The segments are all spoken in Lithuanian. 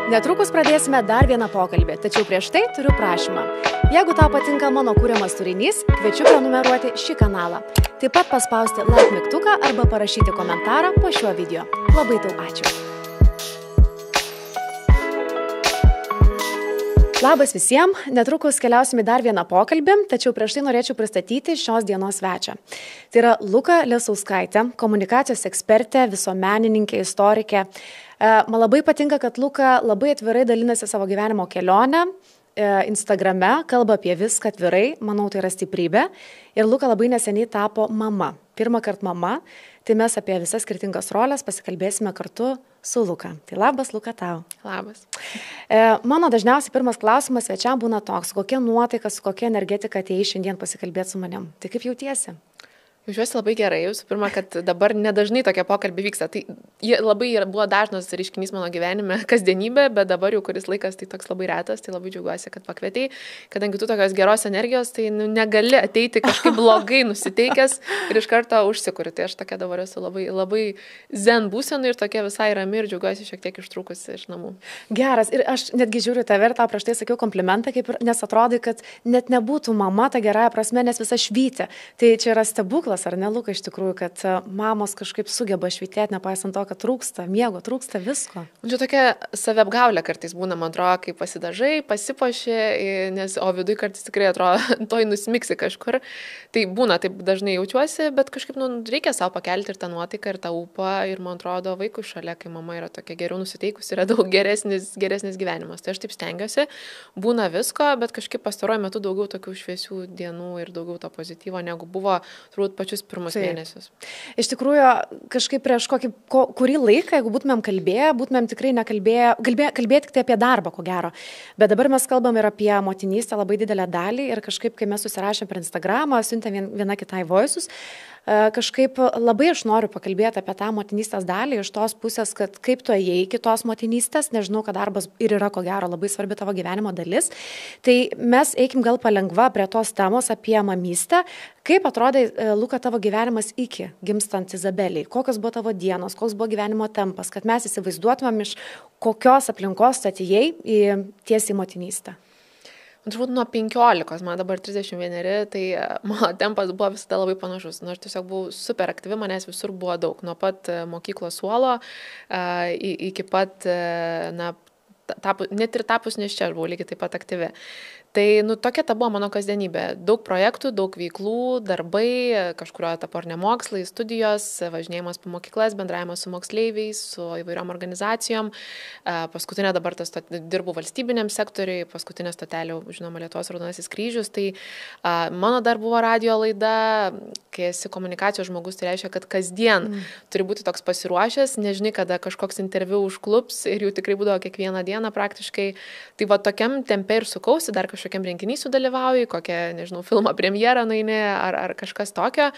Netrukus pradėsime dar vieną pokalbį, tačiau prieš tai turiu prašymą. Jeigu tau patinka mano kūriamas turinys, kviečiu prenumeruoti šį kanalą. Taip pat paspausti like mygtuką arba parašyti komentarą po šiuo video. Labai tau ačiū. Labas visiems, netrukus keliausime į dar vieną pokalbį, tačiau prieš tai norėčiau pristatyti šios dienos svečią. Tai yra Luka Lesauskaitė, komunikacijos ekspertė, visuomenininkė, istorikė. Man labai patinka, kad Luka labai atvirai dalinasi savo gyvenimo kelionę, Instagrame, kalba apie viską atvirai, manau, tai yra stiprybė. Ir Luka labai neseniai tapo mama. Pirmą kartą mama, tai mes apie visas skirtingas rolės pasikalbėsime kartu su Luka. Tai labas, Luka, tau. Labas. Mano dažniausiai pirmas klausimas svečiam būna toks, kokia nuotaika, su kokia energetika atėjai šiandien pasikalbėti su manim. Tai kaip jautiesi? Jaučiuosi labai gerai, visų pirma, kad dabar nedažnai tokie pokalbiai vyksta. Tai labai buvo dažnas reiškinys mano gyvenime, kasdienybė, bet dabar jau kuris laikas tai toks labai retas, tai labai džiaugiuosi, kad pakvietei, kadangi tu tokios geros energijos, tai negali ateiti kažkaip blogai nusiteikęs ir iš karto užsikuri. Tai aš tokia dabar esu labai zen būsena ir tokia visai rami ir džiaugiuosi šiek tiek ištrūkusi iš namų. Geras, ir aš netgi žiūriu tave ir tau prieš tai sakiau komplimentą, kaip ir nes atrodai, kad net nebūtų mama ta gerąja prasme, nes visa švyti. Tai čia yra stebuklas. Ar ne, Luka, iš tikrųjų, kad mamos kažkaip sugeba švytėti, nepaisant to, kad trūksta miego, trūksta visko. Čia tokia saviapgaulė kartais būna, man atrodo, kai pasidažai, pasipoši, o viduje kartais tikrai atrodo, toj nusmiksi kažkur. Tai būna, taip dažnai jaučiuosi, bet kažkaip reikia savo pakelti ir tą nuotaiką, ir tą ūpą. Ir man atrodo, vaikų šalia, kai mama yra tokia geriau nusiteikusi, yra daug geresnis gyvenimas. Tai aš taip stengiuosi, būna visko, bet kažkaip pastaruoju metu daugiau tokių šviesių dienų ir daugiau to pozityvo, negu buvo turbūt pačius pirmus mėnesius. Iš tikrųjų, kažkaip prieš kurį laiką, jeigu būtumėm kalbėję, būtumėm tikrai kalbėti tik apie darbą, ko gero. Bet dabar mes kalbam ir apie motinystę labai didelę dalį ir kažkaip, kai mes susirašėm per Instagramą, siuntėm viena kitai voisus, kažkaip labai aš noriu pakalbėti apie tą motinystės dalį iš tos pusės, kad kaip tu ėjai iki tos motinystės, nežinau, kad darbas ir yra, ko gero, labai svarbi tavo gyvenimo dalis. Tai mes eikim gal palengva prie tos temos apie mamystę. Kaip atrodė, Luka, tavo gyvenimas iki gimstant Izabeliai? Kokios buvo tavo dienos, koks buvo gyvenimo tempas, kad mes įsivaizduotumėm, iš kokios aplinkos atėjai tiesiai motinystę? Turbūt nuo 15, man dabar 31, tai mano tempas buvo visada labai panašus. Aš tiesiog buvau super aktyvi, manęs visur buvo daug. Nuo pat mokyklos suolo iki pat, net ir tapus nėščia, aš buvau lygiai taip pat aktyvi. Tai, tokia ta buvo mano kasdienybė. Daug projektų, daug veiklų, darbai, kažkurio etapo ar nemokslai, studijos, važinėjimas po mokyklas, bendravimas su moksleiviais, su įvairiom organizacijom. Paskutinė dabar dirbu valstybiniam sektoriui, paskutinė stotelė, žinoma, Lietuvos Raudonasis Kryžius. Tai mano dar buvo radio laida, kai esi komunikacijos žmogus, tai reiškia, kad kasdien turi būti toks pasiruošęs, nežinai, kada kažkoks interviu užklups ir jų tikrai būdavo kiekvieną dieną praktiškai. Tai va tokiam tempe ir sukausi, dar kažkokiam renginį sudalyvauji, kokią, nežinau, filmo premjerą nueini ar kažkas tokio.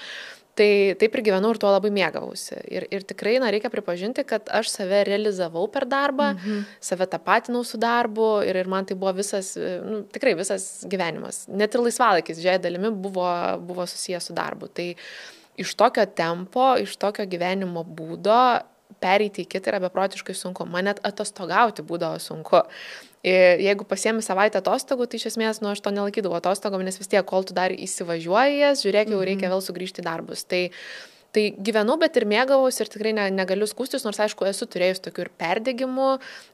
Tai taip ir gyvenau ir tuo labai mėgavausi. Ir tikrai reikia pripažinti, kad aš save realizavau per darbą, save tapatinau su darbu ir man tai buvo tikrai visas gyvenimas. Net ir laisvalaikis didžiąja dalimi buvo susijęs su darbu. Tai iš tokio tempo, iš tokio gyvenimo būdo pereiti į kitą yra beprotiškai sunku. Man net atostogauti būdavo sunku. Ir jeigu pasiemi savaitę atostogų, tai iš esmės, aš to nelaikydavau atostogom, nes vis tiek, kol tu dar įsivažiuoji jas, žiūrėk, jau reikia vėl sugrįžti į darbus. Tai gyvenau, bet ir mėgavausi ir tikrai negaliu skųstis, nors aišku, esu turėjus tokių ir perdegimų,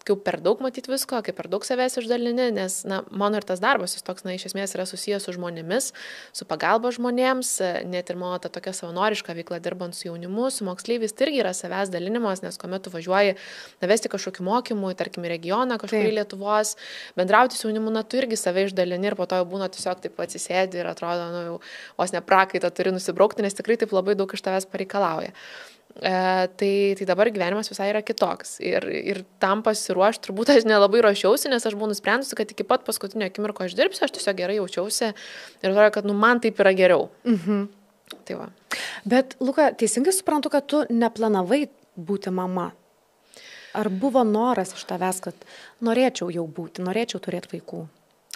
kai per daug matyti visko, kai per daug savęs išdalini, nes mano ir tas darbas, jis toks, iš esmės yra susijęs su žmonėmis, su pagalba žmonėms, net ir mano ta tokia savanoriška veikla dirbant su jaunimu, su moksleiviais, tai irgi yra savęs dalinimas, nes kuomet tu važiuoji vesti kažkokių mokymų, tarkim, į regioną, kažkur į Lietuvos, bendrauti su jaunimu, tu irgi save išdalini ir po to jau būna tiesiog taip atsisėdi ir atrodo, jau vos ne prakaitą turi nusibraukti, nes tikrai taip labai daug iš tavęs pareikalauja. Tai dabar gyvenimas visai yra kitoks. Ir tam pasiruošti turbūt aš nelabai ruošiausi, nes aš buvau nusprendusi, kad iki pat paskutinio akimirko aš dirbsiu, aš tiesiog gerai jaučiausi ir atrodo, kad man taip yra geriau. Tai va. Bet, Luka, teisingai suprantu, kad tu neplanavai būti mama. Ar buvo noras iš tavęs, kad norėčiau jau būti, norėčiau turėti vaikų?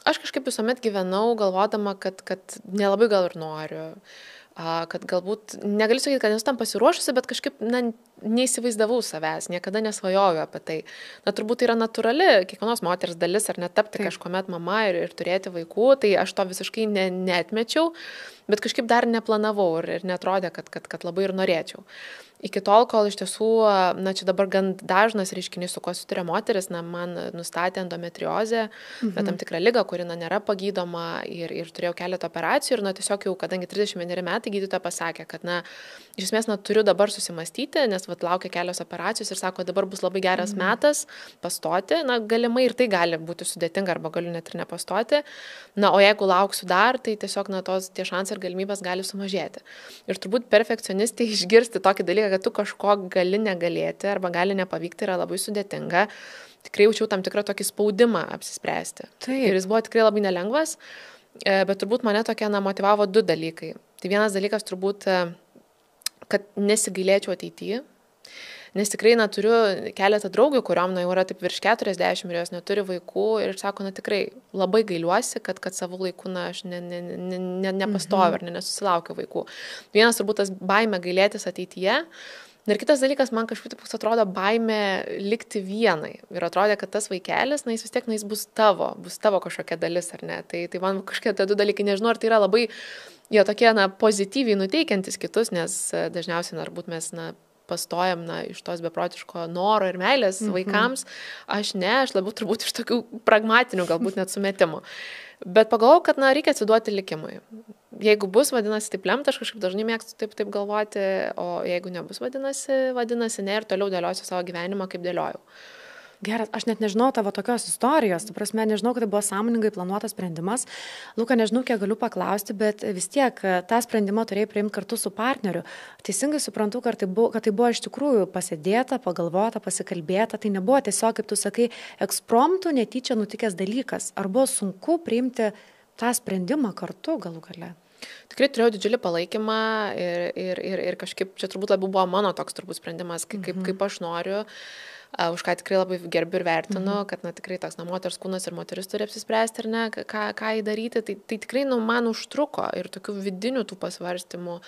Aš kažkaip visuomet gyvenau galvodama, kad nelabai gal ir noriu. kad galbūt, negaliu sakyti, kad esu tam pasiruošusi, bet kažkaip, neįsivaizdavau savęs, niekada nesvajojau apie tai. Turbūt tai yra natūrali kiekvienos moters dalis, ar netapti kažkuomet mama ir turėti vaikų, tai aš to visiškai neatmečiau, bet kažkaip dar neplanavau ir netrodė, kad labai ir norėčiau. Iki tol, kol iš tiesų, čia dabar gan dažnas reiškinys, su kuo susiduria moteris, man nustatė endometriozę, tam tikrą ligą, kuri nėra pagydoma ir turėjau keletą operacijų ir tiesiog jau, kadangi 31 metai gydytoja pasakė, kad iš esmės turiu dabar susimastyti, nes laukia kelios operacijos ir sako, dabar bus labai geras metas pastoti, galimai ir tai gali būti sudėtinga arba galiu net ir nepastoti, o jeigu lauksiu dar, tai tiesiog tie šansai ir galimybės gali sumažėti. Ir turbūt perfekcionistai išgirsti tokį dalyką, kad tu kažko gali negalėti arba gali nepavykti, yra labai sudėtinga. Tikrai jaučiau tam tikrą tokį spaudimą apsispręsti. Ir jis buvo tikrai labai nelengvas, bet turbūt mane tokie motivavo 2 dalykai. Tai vienas dalykas turbūt, kad nesigailėčiau ateityje, nes tikrai turiu keletą draugių, kuriuom jau yra taip virš 40 ir jos neturi vaikų ir sako, tikrai labai gailiuosi, kad savo laiku aš nepastoviu ar nesusilaukiu vaikų. Vienas turbūt tas baimė gailėtis ateityje. Ir kitas dalykas, man kažkaip atrodo baimė likti vienai. Ir atrodė, kad tas vaikelis, jis vis tiek, jis bus tavo kažkokia dalis, ar ne. Tai man kažkokie 2 dalykai, nežinau, ar tai yra labai, jie tokie, pozityviai nuteikiantis kitus, nes dažniausiai, arbūt mes, pastojam, iš tos beprotiško noro ir meilės vaikams. Aš labiau turbūt iš tokių pragmatinių, galbūt net sumetimų. Bet pagalvojau, kad, reikia atsiduoti likimui. Jeigu bus, vadinasi, taip lemta, aš kažkaip dažnai mėgstu taip galvoti, o jeigu nebus, vadinasi ne ir toliau dėliosiu savo gyvenimą, kaip dėliojau. Geras, aš net nežinau tavo tokios istorijos, tu prasme, nežinau, kad tai buvo sąmoningai planuotas sprendimas. Luka, nežinau, kiek galiu paklausti, bet vis tiek tą sprendimą turėjai priimti kartu su partneriu. Teisingai suprantu, kad tai buvo iš tikrųjų pasėdėta, pagalvota, pasikalbėta, tai nebuvo tiesiog, kaip tu sakai, ekspromtų netyčia nutikęs dalykas. Ar buvo sunku priimti tą sprendimą kartu galų gale? Tikrai turėjau didžiulį palaikymą ir kažkaip čia turbūt labiau buvo mano toks turbūt sprendimas, kaip aš noriu. Už ką tikrai labai gerbiu ir vertinu, kad tikrai toks moters kūnas ir moteris turi apsispręsti ir ką įdaryti. Tai tikrai man užtruko ir tokių vidinių tų pasvarstymų.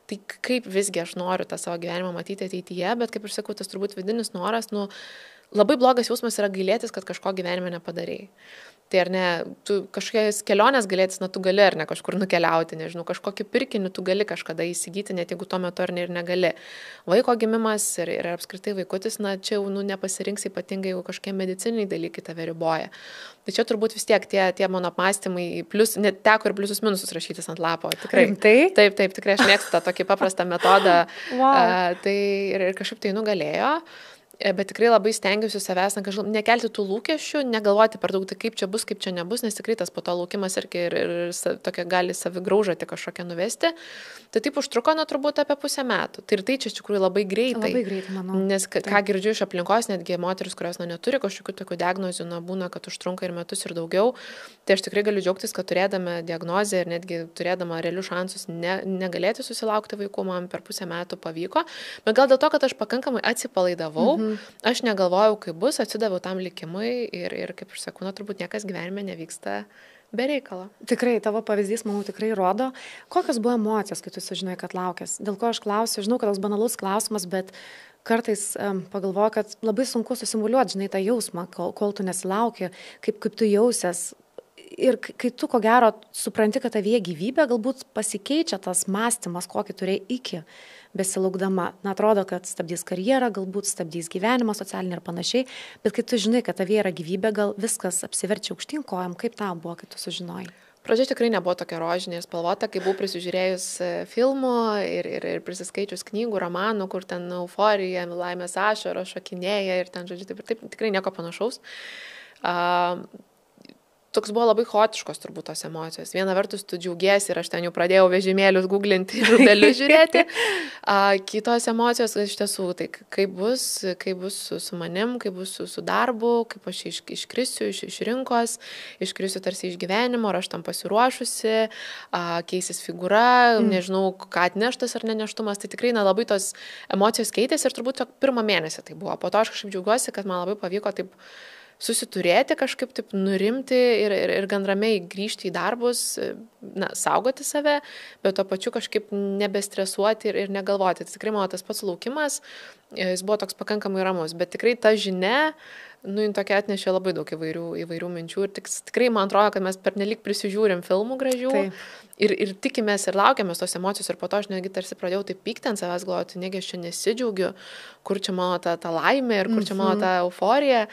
Tai kaip visgi aš noriu tą savo gyvenimą matyti ateityje, bet kaip ir sakau, tas turbūt vidinis noras, labai blogas jausmas yra gailėtis, kad kažko gyvenime nepadarei. Tai ar ne, tu kažkokias kelionės galėtis, tu gali ar ne kažkur nukeliauti, nežinau, kažkokį pirkinį tu gali kažkada įsigyti, net jeigu tuo metu ar ne ir negali. Vaiko gimimas ir apskritai vaikutis, čia jau nepasirinks ypatingai, jeigu kažkokie medicininiai dalykai tave riboja. Tai čia turbūt vis tiek tie mano apmąstymai, net teko ir pliusus minusus rašytis ant lapo. Tikrai. Taip, tikrai aš mėgstu tą tokį paprastą metodą. Wow. Tai ir kažkaip tai nugalėjo. Bet tikrai labai stengiuosi savęs nekelti tų lūkesčių, negalvoti per daug, tai kaip čia bus, kaip čia nebus, nes tikrai tas po to laukimas irgi ir tokia gali savigraužatį kažkokią nuvesti. Tai taip užtruko turbūt apie 1,5 metų. Tai ir tai čia iš tikrųjų labai greitai. Labai greitai, manau. Nes ką girdžiu iš aplinkos, netgi moteris, kurios neturi kažkokių tokių diagnozių, būna, kad užtrunka ir metus ir daugiau. Tai aš tikrai galiu džiaugtis, kad turėdama diagnozę ir netgi turėdama realius šansus negalėti susilaukti vaikų, man per 1,5 metų pavyko. Bet gal dėl to, kad aš pakankamai atsipalaidavau, aš negalvojau, kaip bus, atsidaviau tam likimui ir kaip aš sakau, turbūt niekas gyvenime nevyksta be reikalo. Tikrai, tavo pavyzdys, manau, tikrai rodo, kokios buvo emocijos, kai tu sužinai, kad laukės. Dėl ko aš klausiu, žinau, kad toks banalus klausimas, bet kartais pagalvoju, kad labai sunku susimuliuoti, žinai, tą jausmą, kol tu nesilauki, kaip tu jausies. Ir kai tu, ko gero, supranti, kad tavyje gyvybė, galbūt pasikeičia tas mąstymas, kokį turėjai iki besilaukdama. Atrodo, kad stabdys karjerą, galbūt stabdys gyvenimą socialinį ir panašiai, bet kai tu žinai, kad tavyje yra gyvybė, gal viskas apsiverčia aukštyn kojam, kaip tau buvo, kai tu sužinojai? Pradžia tikrai nebuvo tokia rožinė ir spalvota, kai buvau prisižiūrėjus filmų ir prisiskaičius knygų, romanų, kur ten euforija, laimės ašaros šokinėja ir ten, žodžiu, taip tikrai nieko panašaus. Toks buvo labai chaotiškos turbūt tos emocijos. Viena vertus tu džiaugiesi ir aš ten jau pradėjau vežimėlius googlinti ir rūbelius žiūrėti. Kitos emocijos iš tiesų, tai kaip bus su manim, kaip bus su darbu, kaip aš iškrisiu iš rinkos, iškrisiu tarsi iš gyvenimo, ar aš tam pasiruošusi, keisis figūra, nežinau, ką atneštas ar neneštumas. Tai tikrai labai tos emocijos keitėsi ir turbūt 1 mėnesį tai buvo. Po to aš kažkaip džiaugiuosi, kad man labai pavyko taip susiturėti kažkaip taip nurimti ir gan ramiai grįžti į darbus, saugoti save, bet to pačiu kažkaip nebestresuoti ir negalvoti. Tai tikrai mano tas pats laukimas, jis buvo toks pakankamai ramus, bet tikrai ta žinia, jin tokia atnešė labai daug įvairių minčių ir tikrai man atrodo, kad mes pernelyg prisižiūrim filmų gražių ir tikimės ir laukiamės tos emocijos ir po to aš netgi tarsi pradėjau taip pykti ant savęs, galvoti, negi aš čia nesidžiaugiu, kur čia mano ta laimė ir kur čia mano ta euforija.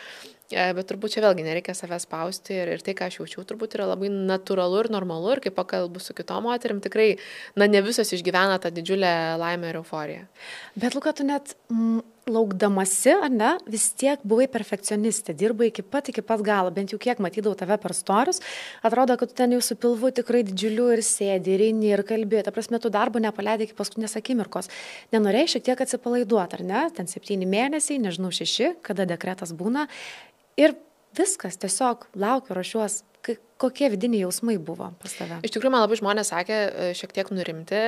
Bet turbūt čia vėlgi nereikia savęs spausti ir tai, ką aš jaučiau, turbūt yra labai natūralu ir normalu ir kai pakalbu su kitom moterim, tikrai, ne visos išgyvena tą didžiulę laimę ir euforiją. Bet Luka, tu net laukdamasi, ar ne, vis tiek buvai perfekcionistė, dirbai iki pat galo, bent jau kiek matydavau tave per storius, atrodo, kad tu ten jau su pilvu tikrai didžiuliu ir sėdi, ir eini, ir kalbė, ta prasme, tu darbo nepaleidai iki paskutinės akimirkos. Nenorėjai šiek tiek atsipalaiduoti, ar ne, ten 7 mėnesiai, nežinau 6, kada dekretas būna. Ir viskas, tiesiog laukiu, ruošiuos. Kokie vidiniai jausmai buvo pas tave? Iš tikrųjų, man labai žmonės sakė šiek tiek nurimti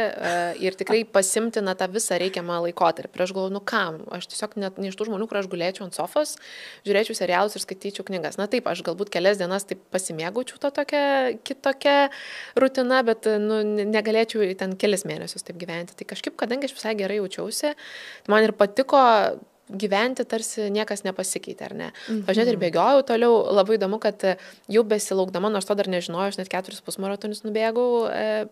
ir tikrai pasimti tą visą reikiamą laikotarpį. Aš galvoju, kam? Aš tiesiog net ne iš tų žmonių, kur aš gulėčiau ant sofos, žiūrėčiau serialus ir skaityčiau knygas. Na taip, aš galbūt kelias dienas taip pasimėgaučiau to kitokią rutiną, bet negalėčiau ten kelis mėnesius taip gyventi. Tai kažkaip, kadangi aš visai gerai jaučiausi, man ir patiko gyventi tarsi niekas nepasikeitė, ar ne? Aš net ir bėgiojau toliau, labai įdomu, kad jau besilaukdama, nors to dar nežinojau, aš net 4 pusmaratonus nubėgau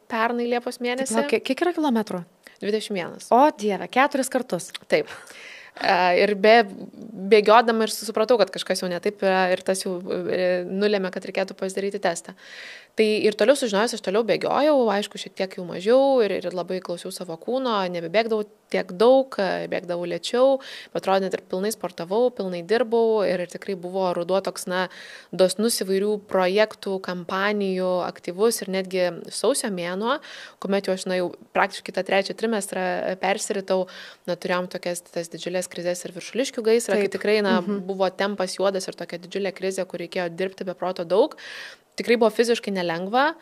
pernai Liepos mėnesį. Kiek yra kilometrų? 21. O Dieve, 4 kartus. Taip. Ir bėgiodama ir supratau, kad kažkas jau netaip ir tas jau nulėmė, kad reikėtų pasidaryti testą. Tai ir toliau sužinojus, aš toliau bėgiojau, aišku, šiek tiek jau mažiau ir labai klausiau savo kūno, nebebėgdavau tiek daug, bėgdavau lėčiau, bet atrodo net ir pilnai sportavau, pilnai dirbau ir tikrai buvo ruduo toks, dosnus įvairių projektų, kampanijų, aktyvus ir netgi sausio mėnuo, kuomet jau aš jau praktiškai tą 3 trimestrą persiritau, turėjom tokias tas didžiulės krizės ir Viršuliškių gaisrą, kai tikrai buvo tempas juodas ir tokia didžiulė krizė, kur reikėjo dirbti be proto daug. Tikrai buvo fiziškai nelengva,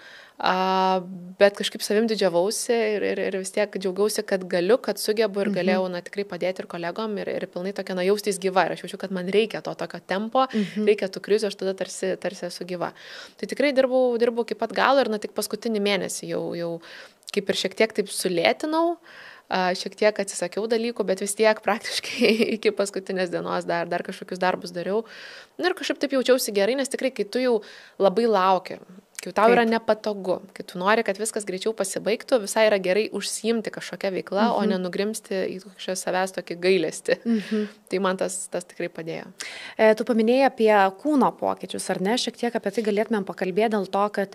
bet kažkaip savim didžiavausi ir vis tiek džiaugiausi, kad galiu, kad sugebu ir galėjau tikrai padėti ir kolegom ir pilnai tokia jaustis gyva. Ir aš jaučiu, kad man reikia to tokio tempo, reikia tų krizių, aš tada tarsi esu gyva. Tai tikrai dirbau iki pat galo ir tik paskutinį mėnesį jau kaip ir šiek tiek taip sulėtinau. Šiek tiek atsisakiau dalykų, bet vis tiek praktiškai iki paskutinės dienos dar kažkokius darbus dariau. Ir kažkaip taip jaučiausi gerai, nes tikrai, kai tu jau labai lauki, kai tau yra nepatogu, kai tu nori, kad viskas greičiau pasibaigtų, visai yra gerai užsiimti kažkokią veiklą, o nenugrimsti į kažkokią savęs tokį gailestį. Tai man tas tikrai padėjo. Tu paminėjai apie kūno pokyčius, ar ne? Šiek tiek apie tai galėtumėm pakalbėti dėl to, kad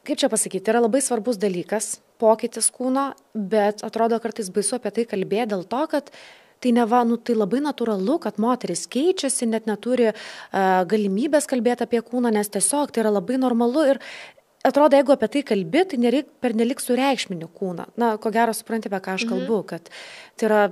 kaip čia pasakyti, yra labai svarbus dalykas, pokytis kūno, bet atrodo kartais baisu apie tai kalbėti dėl to, kad tai tai labai natūralu, kad moteris keičiasi, net neturi galimybės kalbėti apie kūną, nes tiesiog tai yra labai normalu ir atrodo, jeigu apie tai kalbi, tai nereik pernelik sureikšmini kūną. Ko gero supranti, apie ką aš kalbu, kad tai yra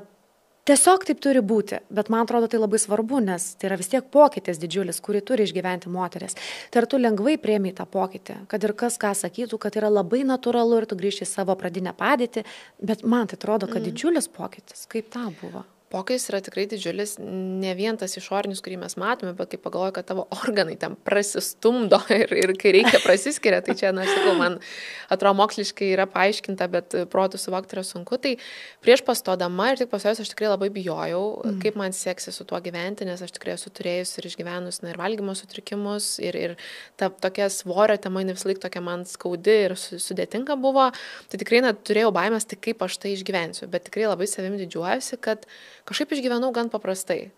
tiesiog taip turi būti, bet man atrodo tai labai svarbu, nes tai yra vis tiek pokytis didžiulis, kurį turi išgyventi moteris. Tai ar tu lengvai priėmei tą pokytį, kad ir kas ką sakytų, kad yra labai natūralu ir tu grįžti į savo pradinę padėtį, bet man tai atrodo, kad didžiulis pokytis. Kaip tau buvo? Pokytis yra tikrai didžiulis, ne vien tas išorinis, kurį mes matome, bet kai pagalvoju, kad tavo organai ten prasistumdo ir kai reikia prasiskiria, tai čia, sakau, man atrodo moksliškai yra paaiškinta, bet protų suvokti yra sunku. Tai prieš pastodama ir tik pastojus aš tikrai labai bijojau, kaip man seksis su tuo gyventi, nes aš tikrai esu turėjus ir išgyvenus ir valgymo sutrikimus ir ta tokia svorio tema ne visą laiką tokia man skaudi ir sudėtinga buvo. Tai tikrai turėjau baimės, tai kaip aš tai išgyvensiu, bet tikrai labai savim didžiuojuosi, kad kažkaip išgyvenau gan paprastai.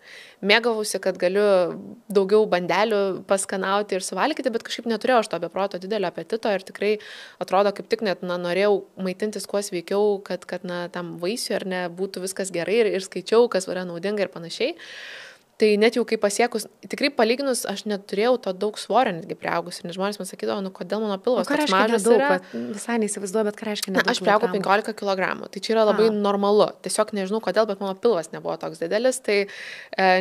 Mėgavausi, kad galiu daugiau bandelių paskanauti ir suvalgyti, bet kažkaip neturėjau aš to beproto didelio apetito ir tikrai atrodo, kaip tik net norėjau maitintis kuo sveikiau, kad tam vaisiui ar ne būtų viskas gerai ir skaičiau, kas yra naudinga ir panašiai. Tai net jau kai pasiekus, tikrai palyginus, aš neturėjau to daug svorio netgi priaugus. Ir žmonės man sakydavo, kodėl mano pilvas toks mažas yra. Visai neįsivaizduoju, bet ką reiškia nedaug. Aš priaugau 15 kg. Tai čia yra labai normalu. Tiesiog nežinau kodėl, bet mano pilvas nebuvo toks didelis. Tai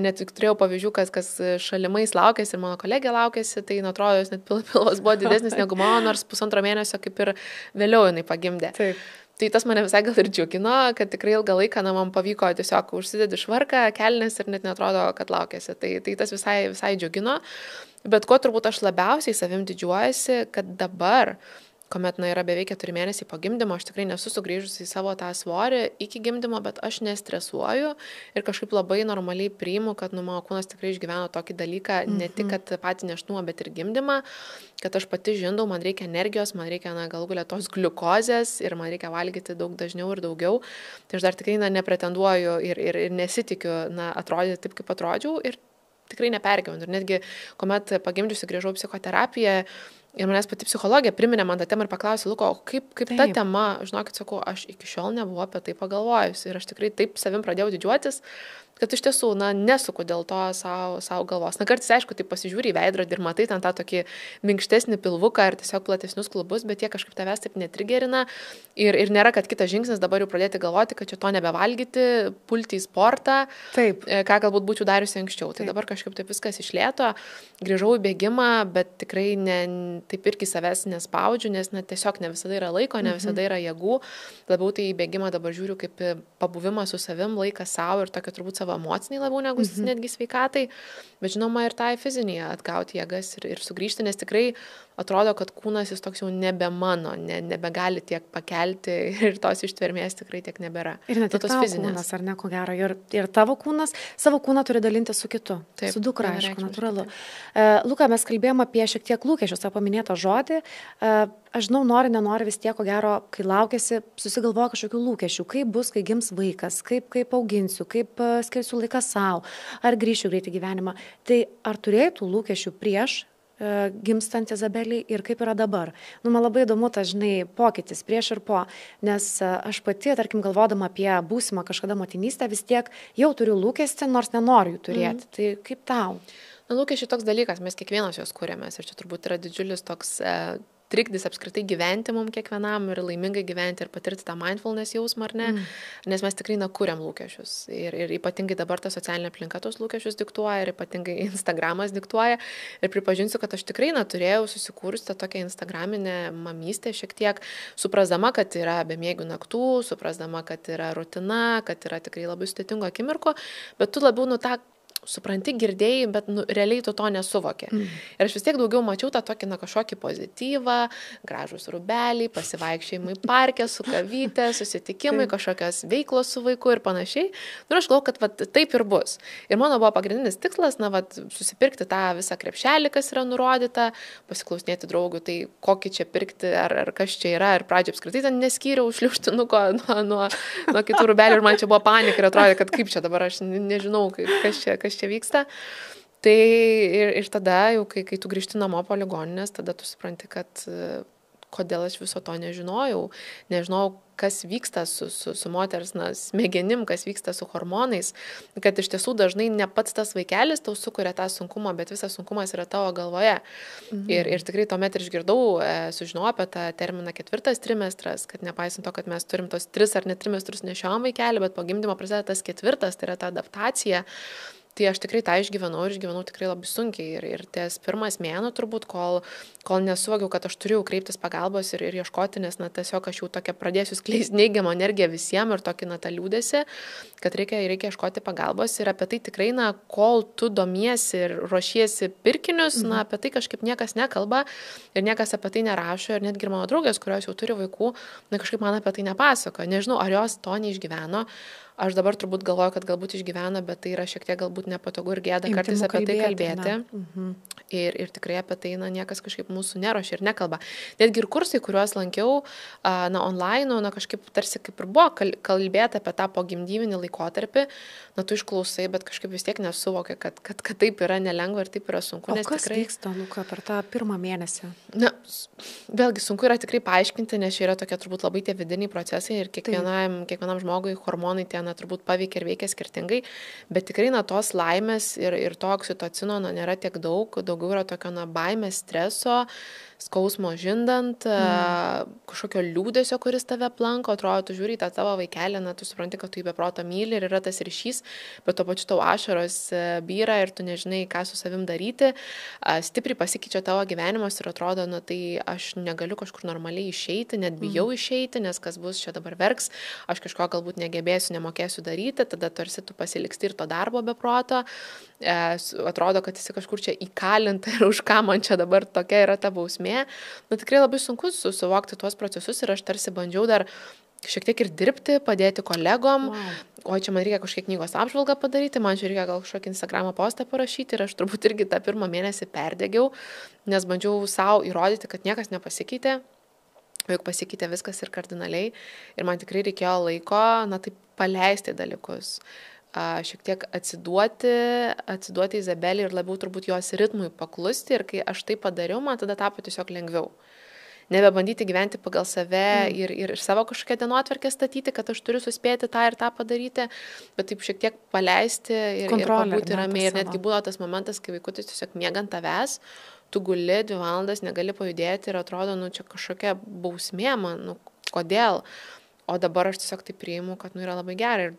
net turėjau pavyzdžių, kas šalimais laukėsi ir mano kolegė laukėsi. Tai atrodo, jos net pilvas buvo didesnis negu mano, nors 1,5 mėnesio kaip ir vėliau jinai pagimdė. Taip. Tai tas mane visai gal ir džiugino, kad tikrai ilgą laiką man pavyko tiesiog užsidėti švarką, kelnes ir net netrodo, kad laukėsi. Tai tas visai džiugino. Bet kuo turbūt aš labiausiai savim didžiuojasi, kad dabar, kuomet yra beveik 4 mėnesiai po gimdymo, aš tikrai nesu sugrįžusi į savo tą svorį iki gimdymo, bet aš nestresuoju ir kažkaip labai normaliai priimu, kad mano kūnas tikrai išgyveno tokį dalyką, ne tik kad patį nėštumą, bet ir gimdymą, kad aš pati žindau, man reikia energijos, man reikia galų galia tos gliukozės ir man reikia valgyti daug dažniau ir daugiau. Tai aš dar tikrai nepretenduoju ir nesitikiu atrodyti taip, kaip atrodžiau ir tikrai nepergyvenu. Ir netgi, kuomet pagimdžiusi grįžau psichoterapiją, ir manęs pati psichologija priminė man tą temą ir paklausė, Luko, kaip ta tema, žinokit, sakau, aš iki šiol nebuvau apie tai pagalvojus ir aš tikrai taip savim pradėjau didžiuotis, kad iš tiesų, nesuku dėl to savo galvos. Kartais, aišku, tai pasižiūri į veidrodį ir matai ten tą tokį minkštesnį pilvuką ir tiesiog platesnius klubus, bet jie kažkaip tavęs taip netrigerina ir nėra, kad kitas žingsnis dabar jau pradėti galvoti, kad čia to nebevalgyti, pulti į sportą, taip, ką galbūt būčiau dariusi anksčiau. Tai dabar kažkaip taip viskas išlėto, grįžau į bėgimą, bet tikrai taip irgi savęs nespaudžiu, nes tiesiog ne visada yra laiko, ne visada yra jėgų. Labiau tai į bėgimą dabar žiūriu kaip pabuvimą su savim, laiką savo ir tokia turbūt savo emociniai labiau negu netgi sveikatai, bet žinoma ir tai fizinėje atgauti jėgas ir sugrįžti, nes tikrai atrodo, kad kūnas jis toks jau nebe mano, nebegali tiek pakelti ir tos ištvermės tikrai tiek nebėra. Ir ne tik tavo kūnas, ar ne, ko gero, ir tavo kūnas, savo kūną turi dalinti su kitu, taip, su dukra, aišku, natūralu. Luka, mes kalbėjome apie šiek tiek lūkesčius, tą paminėtą žodį. Aš žinau, nenori vis tiek, ko gero, kai laukiasi, susigalvoja kažkokių lūkesčių, kaip bus, kai gims vaikas, kaip auginsiu, kaip skirsiu laiką savo, ar grįšiu greitai gyvenimą. Tai ar turėjai tų lūkesčių prieš gimstant Izabelį ir kaip yra dabar? Man labai įdomu tas, pokytis prieš ir po, nes aš pati, tarkim, galvodama apie būsimą kažkada motinystę, vis tiek jau turiu lūkestį, nors nenoriu jų turėti. Tai kaip tau? Lūkesčiai toks dalykas, mes kiekvienas jos kūrėmės ir čia turbūt yra didžiulis toks trikdis apskritai gyventi mums kiekvienam ir laimingai gyventi ir patirti tą mindfulness jausmą, ar ne, nes mes tikrai kūriam lūkesčius ir ypatingai dabar ta socialinė aplinka tos lūkesčius diktuoja ir ypatingai Instagramas diktuoja ir pripažinsiu, kad aš tikrai turėjau susikūrusi tą tokią instagraminę mamystę šiek tiek, suprasdama, kad yra bemiegių naktų, suprasdama, kad yra rutina, kad yra tikrai labai sudėtingo akimirko, bet tu labiau tą supranti, girdėjai, bet realiai tu to nesuvokė. Ir aš vis tiek daugiau mačiau tą tokį kažkokį pozityvą, gražus rūbeliai, pasivaikščiojimai parke, su kavyte, susitikimai, kažkokios veiklos su vaiku ir panašiai. Ir aš galvoju, kad taip ir bus. Ir mano buvo pagrindinis tikslas, susipirkti tą visą krepšelį, kas yra nurodyta, pasiklausinėti draugų, tai kokį čia pirkti, ar kas čia yra. Ir pradžioje apskritai ten neskyriau šliuštinuko nuo kitų rūbelių ir man čia buvo panika ir atrodė, kad kaip čia dabar aš nežinau, kas čia vyksta. Tai ir tada, jau kai tu grįžti namo po ligoninės, tada tu supranti, kad kodėl aš viso to nežinojau, kas vyksta su moters smegenim, kas vyksta su hormonais, kad iš tiesų dažnai ne pats tas vaikelis tau sukuria tą sunkumą, bet visas sunkumas yra tavo galvoje. Ir tikrai tuomet ir išgirdau, sužinojau apie tą terminą 4 trimestras, kad nepaisant to, kad mes turim tos 3 ar net trimestrus nešiojam vaikelį, bet po gimdymo prasideda tas 4, tai yra ta adaptacija. Tai aš tikrai tą išgyvenau tikrai labai sunkiai ir ties pirmas mėnuo turbūt, kol nesuvokiau, kad aš turėjau kreiptis pagalbos ir ieškoti, nes tiesiog aš jau tokia pradėsiu skleisti neigiamą energiją visiems ir tokį tą liūdėsi, kad reikia ieškoti pagalbos ir apie tai tikrai, kol tu domiesi ir ruošiesi pirkinius, apie tai kažkaip niekas nekalba ir niekas apie tai nerašo ir netgi ir mano draugės, kurios jau turi vaikų, kažkaip man apie tai nepasako. Nežinau, ar jos to neišgyveno. Aš dabar turbūt galvoju, kad galbūt išgyvena, bet tai yra šiek tiek galbūt nepatogu ir gėda kartais apie tai kalbėti. Ir tikrai apie tai niekas kažkaip mūsų neruošia ir nekalba. Netgi ir kursai, kuriuos lankiau online, kažkaip tarsi kaip ir buvo kalbėti apie tą pogimdyvinį laikotarpį, tu išklausai, bet kažkaip vis tiek nesuvokia, kad taip yra nelengva ir taip yra sunku. O kas vyksta, Luka, per tą pirmą mėnesį? Vėlgi sunku yra tikrai paaiškinti, nes čia yra tokie turbūt labai tie vidiniai procesai ir kiekvienam žmogui hormonai tie na, turbūt paveikia ir veikia skirtingai, bet tikrai, na, tos laimės ir to oksitocino, na, nėra tiek daug, daugiau yra tokio, na, baimės, streso, skausmo žindant, kažkokio liūdesio, kuris tave aplanko, atrodo, tu žiūri į tą tavo vaikelį, na, tu supranti, kad tu jį be proto myli ir yra tas ryšys, bet to pačiu tau ašaros byra ir tu nežinai, ką su savim daryti, stipriai pasikeičia tavo gyvenimas ir atrodo, na, tai aš negaliu kažkur normaliai išeiti, net bijau išeiti, nes kas bus čia dabar verks, aš kažko galbūt negebėsiu, nemokėsiu daryti, tada tarsi tu pasiliksti ir to darbo be proto, atrodo, kad esi kažkur čia įkalinta ir už ką man čia dabar tokia yra ta bausmė. Na, tikrai labai sunku suvokti tuos procesus ir aš tarsi bandžiau dar šiek tiek ir dirbti, padėti kolegom. O čia man reikia kažkiek knygos apžvalgą padaryti, man čia reikia gal kažkokį Instagramo postą parašyti ir aš turbūt irgi tą pirmą mėnesį perdegiau, nes bandžiau savo įrodyti, kad niekas nepasikeitė, juk pasikeitė viskas ir kardinaliai ir man tikrai reikėjo laiko, na, taip paleisti dalykus. Šiek tiek atsiduoti Izabelį ir labiau turbūt jos ritmui paklusti ir kai aš tai padariau, man tada tapo tiesiog lengviau. Nebebandyti gyventi pagal save ir savo kažkokią dienotvarkę statyti, kad aš turiu suspėti tą ir tą padaryti, bet taip šiek tiek paleisti ir pabūti ramiai. Ir netgi buvo tas momentas, kai vaikutis tiesiog miega ant tavęs, tu guli 2 valandas, negali pajudėti ir atrodo, nu čia kažkokia bausmė man, nu kodėl. O dabar aš tiesiog tai priimu, kad nu yra labai gerai ir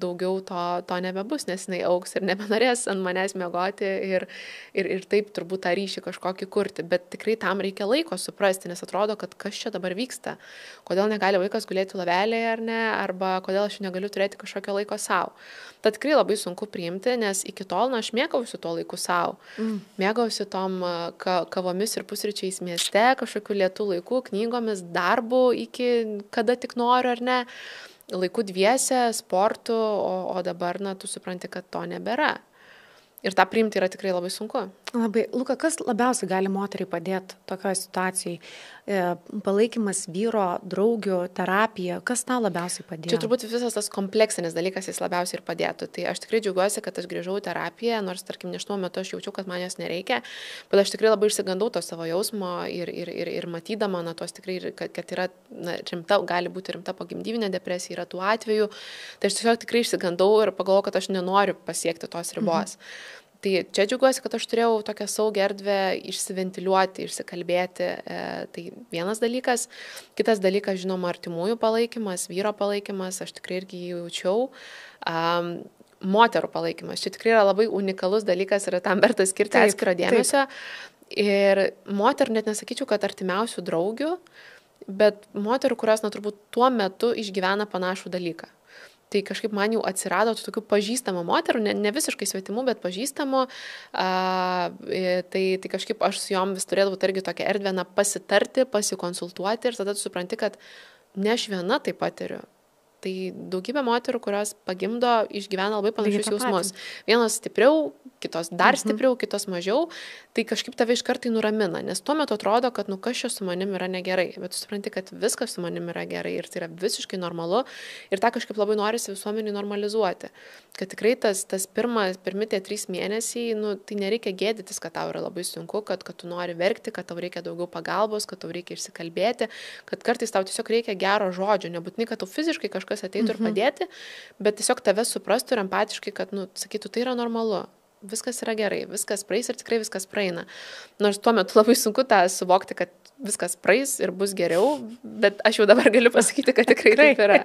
daugiau to nebebus, nes jinai augs ir nebenorės ant manęs miegoti ir taip turbūt tą ryšį kažkokį kurti. Bet tikrai tam reikia laiko suprasti, nes atrodo, kad kas čia dabar vyksta. Kodėl negali vaikas gulėti lovelėje ar ne, arba kodėl aš negaliu turėti kažkokio laiko savo. Tai tikrai labai sunku priimti, nes iki tol aš mėgausiu tuo laiku savo. Mėgausiu tom kavomis ir pusryčiais mieste, kažkokiu lėtų laikų, knygomis, darbu iki kada tik noriu ar ne, laiku dviese, sportu, o dabar, na, tu supranti, kad to nebėra. Ir tą priimti yra tikrai labai sunku. Labai. Luka, kas labiausiai gali moteriai padėti tokioje situacijoje? Palaikymas vyro, draugių, terapija, kas tau labiausiai padėjo? Čia turbūt visas tas kompleksinis dalykas jis labiausiai ir padėtų. Tai aš tikrai džiaugiuosi, kad aš grįžau į terapiją, nors, tarkim, nėštumo metu aš jaučiau, kad man jos nereikia, bet aš tikrai labai išsigandau to savo jausmo ir matydama, na, tos tikrai, kad yra, na, gali būti rimta pogimdyvinė depresija, yra tų atvejų. Tai aš tiesiog tikrai išsigandau ir pagalvojau, kad aš nenoriu pasiekti tos ribos. Tai čia džiaugiuosi, kad aš turėjau tokią saugią erdvę išsiventiliuoti, išsikalbėti. Tai vienas dalykas. Kitas dalykas, žinoma, artimųjų palaikymas, vyro palaikymas, aš tikrai irgi jį jaučiau. Moterų palaikymas. Čia tikrai yra labai unikalus dalykas ir tam verta skirti atskiro dėmesio. Ir moterų net nesakyčiau, kad artimiausių draugių, bet moterų, kurios, na, turbūt tuo metu išgyvena panašų dalyką. Tai kažkaip man jau atsirado tokių pažįstamų moterų, ne visiškai svetimų, bet pažįstamų. Tai kažkaip aš su jom vis turėdavau irgi tokią erdvę pasitarti, pasikonsultuoti ir tada tu supranti, kad ne aš viena tai patiriu. Tai daugybė moterų, kurios pagimdo, išgyvena labai panašius jausmus. Vienos stipriau, kitos dar stipriau, kitos mažiau. Tai kažkaip tave iš karto nuramina, nes tuo metu atrodo, kad nu kas čia su manim yra negerai. Bet tu supranti, kad viskas su manim yra gerai ir tai yra visiškai normalu. Ir tą kažkaip labai norisi visuomenį normalizuoti. Kad tikrai tas pirmi tie 3 mėnesiai, nu, tai nereikia gėdytis, kad tau yra labai sunku, kad tu nori verkti, kad tau reikia daugiau pagalbos, kad tau reikia išsikalbėti, kad kartais tau tiesiog reikia gero žodžio, nebūtinai, kad tau fiziškai kažkas ateitų ir padėti, bet tiesiog tave suprastų ir empatiškai, kad, nu, sakytų, tai yra normalu. Viskas yra gerai, viskas praeis ir tikrai viskas praeina. Nors tuo metu labai sunku tą suvokti, kad viskas praeis ir bus geriau, bet aš jau dabar galiu pasakyti, kad tikrai taip yra.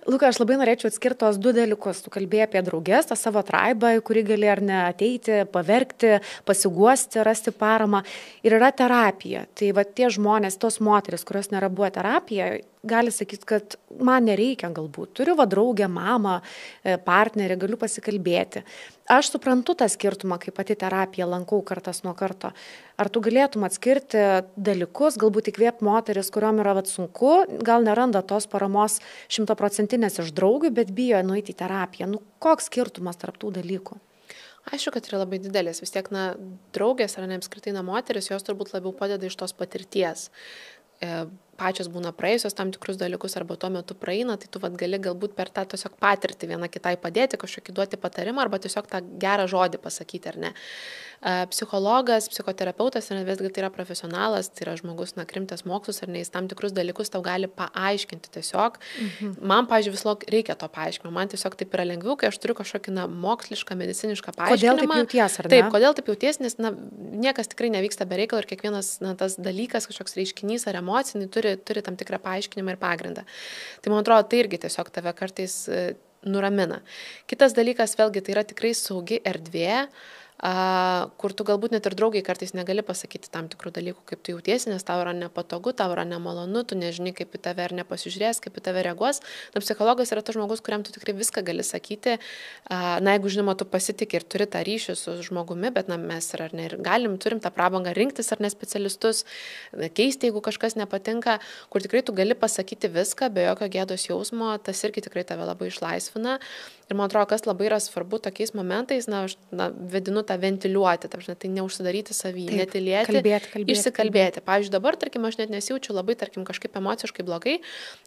Luka, aš labai norėčiau atskirti tos 2 dalykus. Tu kalbėjai apie draugės, tą savo traibą, į kurį gali ar ne ateiti, paverkti, pasiguosti, rasti paramą. Ir yra terapija. Tai va tie žmonės, tos moteris, kurios nėra buvę terapijoje, gali sakyti, kad man nereikia galbūt. Turiu va draugę, mamą, partnerį, galiu pasikalbėti. Aš suprantu tą skirtumą, kaip pati terapija lankau kartas nuo karto. Ar tu galėtum atskirti dalykus, galbūt įkvėpti moteris, kuriuom yra sunku, gal neranda tos paramos 100% iš draugių, bet bijo nueiti į terapiją. Nu, koks skirtumas tarp tų dalykų? Aišku, kad yra labai didelis. Vis tiek, na, draugės ar ne apskritai, na, moteris, jos turbūt labiau padeda iš tos patirties. Pačios būna praėjusios tam tikrus dalykus arba tuo metu praeina, tai tu gali galbūt per tą tiesiog patirtį viena kitai padėti, kažkokį duoti patarimą arba tiesiog tą gerą žodį pasakyti, ar ne. Psichologas, psichoterapeutas, visgi tai yra profesionalas, tai yra žmogus, krimtęs mokslus, ar ne, jis tam tikrus dalykus tau gali paaiškinti tiesiog. Man, pavyzdžiui, vis laik reikia to paaiškinimo, man tiesiog taip yra lengviau, kai aš turiu kažkokį mokslišką, medicinišką paaiškinimą. Kodėl taip jauties, ar ne? Taip, kodėl taip jauties, nes niekas tikrai nevyksta be reikalo ir kiekvienas tas dalykas, kažkoks reiškinys ar emocinį turi tam tikrą paaiškinimą ir pagrindą. Tai man atrodo, tai irgi tiesiog tave kartais nuramina. Kitas dalykas, vėlgi, tai yra tikrai saugi erdvė, kur tu galbūt net ir draugai kartais negali pasakyti tam tikrų dalykų, kaip tu jautiesi, nes tau yra nepatogu, tau yra nemalonu, tu nežinai, kaip į tave ar nepasižiūrės, kaip į tave reaguos. Psichologas yra tas žmogus, kuriam tu tikrai viską gali sakyti. Jeigu žinoma, tu pasitik ir turi tą ryšį su žmogumi, bet mes ir turim tą prabangą rinktis ar ne specialistus, keisti, jeigu kažkas nepatinka, kur tikrai tu gali pasakyti viską be jokio gėdos jausmo, tas irgi tikrai tave labai išlaisvina. Ir man atrodo, kas labai yra svarbu tokiais momentais, aš vedinu tą ventiliuoti, tai neužsidaryti savį, netylėti, išsikalbėti. Pavyzdžiui, dabar, tarkim, aš net nesijaučiu labai, tarkim, kažkaip emociškai blogai,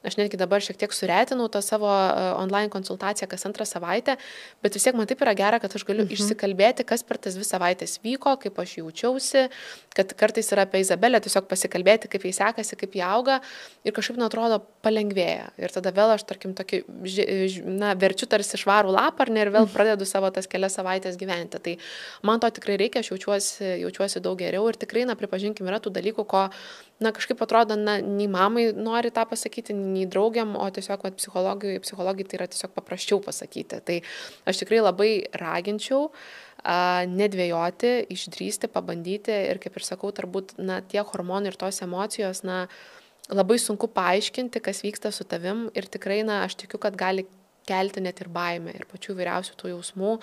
aš netgi dabar šiek tiek suretinau tą savo online konsultaciją kas antrą savaitę, bet vis tiek man taip yra gera, kad aš galiu išsikalbėti, kas per tas 2 savaitės vyko, kaip aš jaučiausi, kad kartais yra apie Izabelę, tiesiog pasikalbėti, kaip jai sekasi, kaip jai auga ir kažkaip, atrodo, palengvėja. Ir tada vėl aš, tarkim, tokį, verčiu tarsi švarų lapą ir vėl pradedu savo tas kelias savaitės gyventi. Tai man to tikrai reikia, aš jaučiuosi daug geriau ir tikrai, pripažinkim, yra tų dalykų, ko, kažkaip atrodo, nei mamai nori tą pasakyti, nei draugiam, o tiesiog psichologai tai yra tiesiog paprasčiau pasakyti. Tai aš tikrai labai raginčiau nedvejoti, išdrįsti, pabandyti ir, kaip ir sakau, turbūt, tie hormonai ir tos emocijos, labai sunku paaiškinti, kas vyksta su tavim ir tikrai, aš tikiu, kad gali kelti net ir baimę ir pačių vyriausių tų jausmų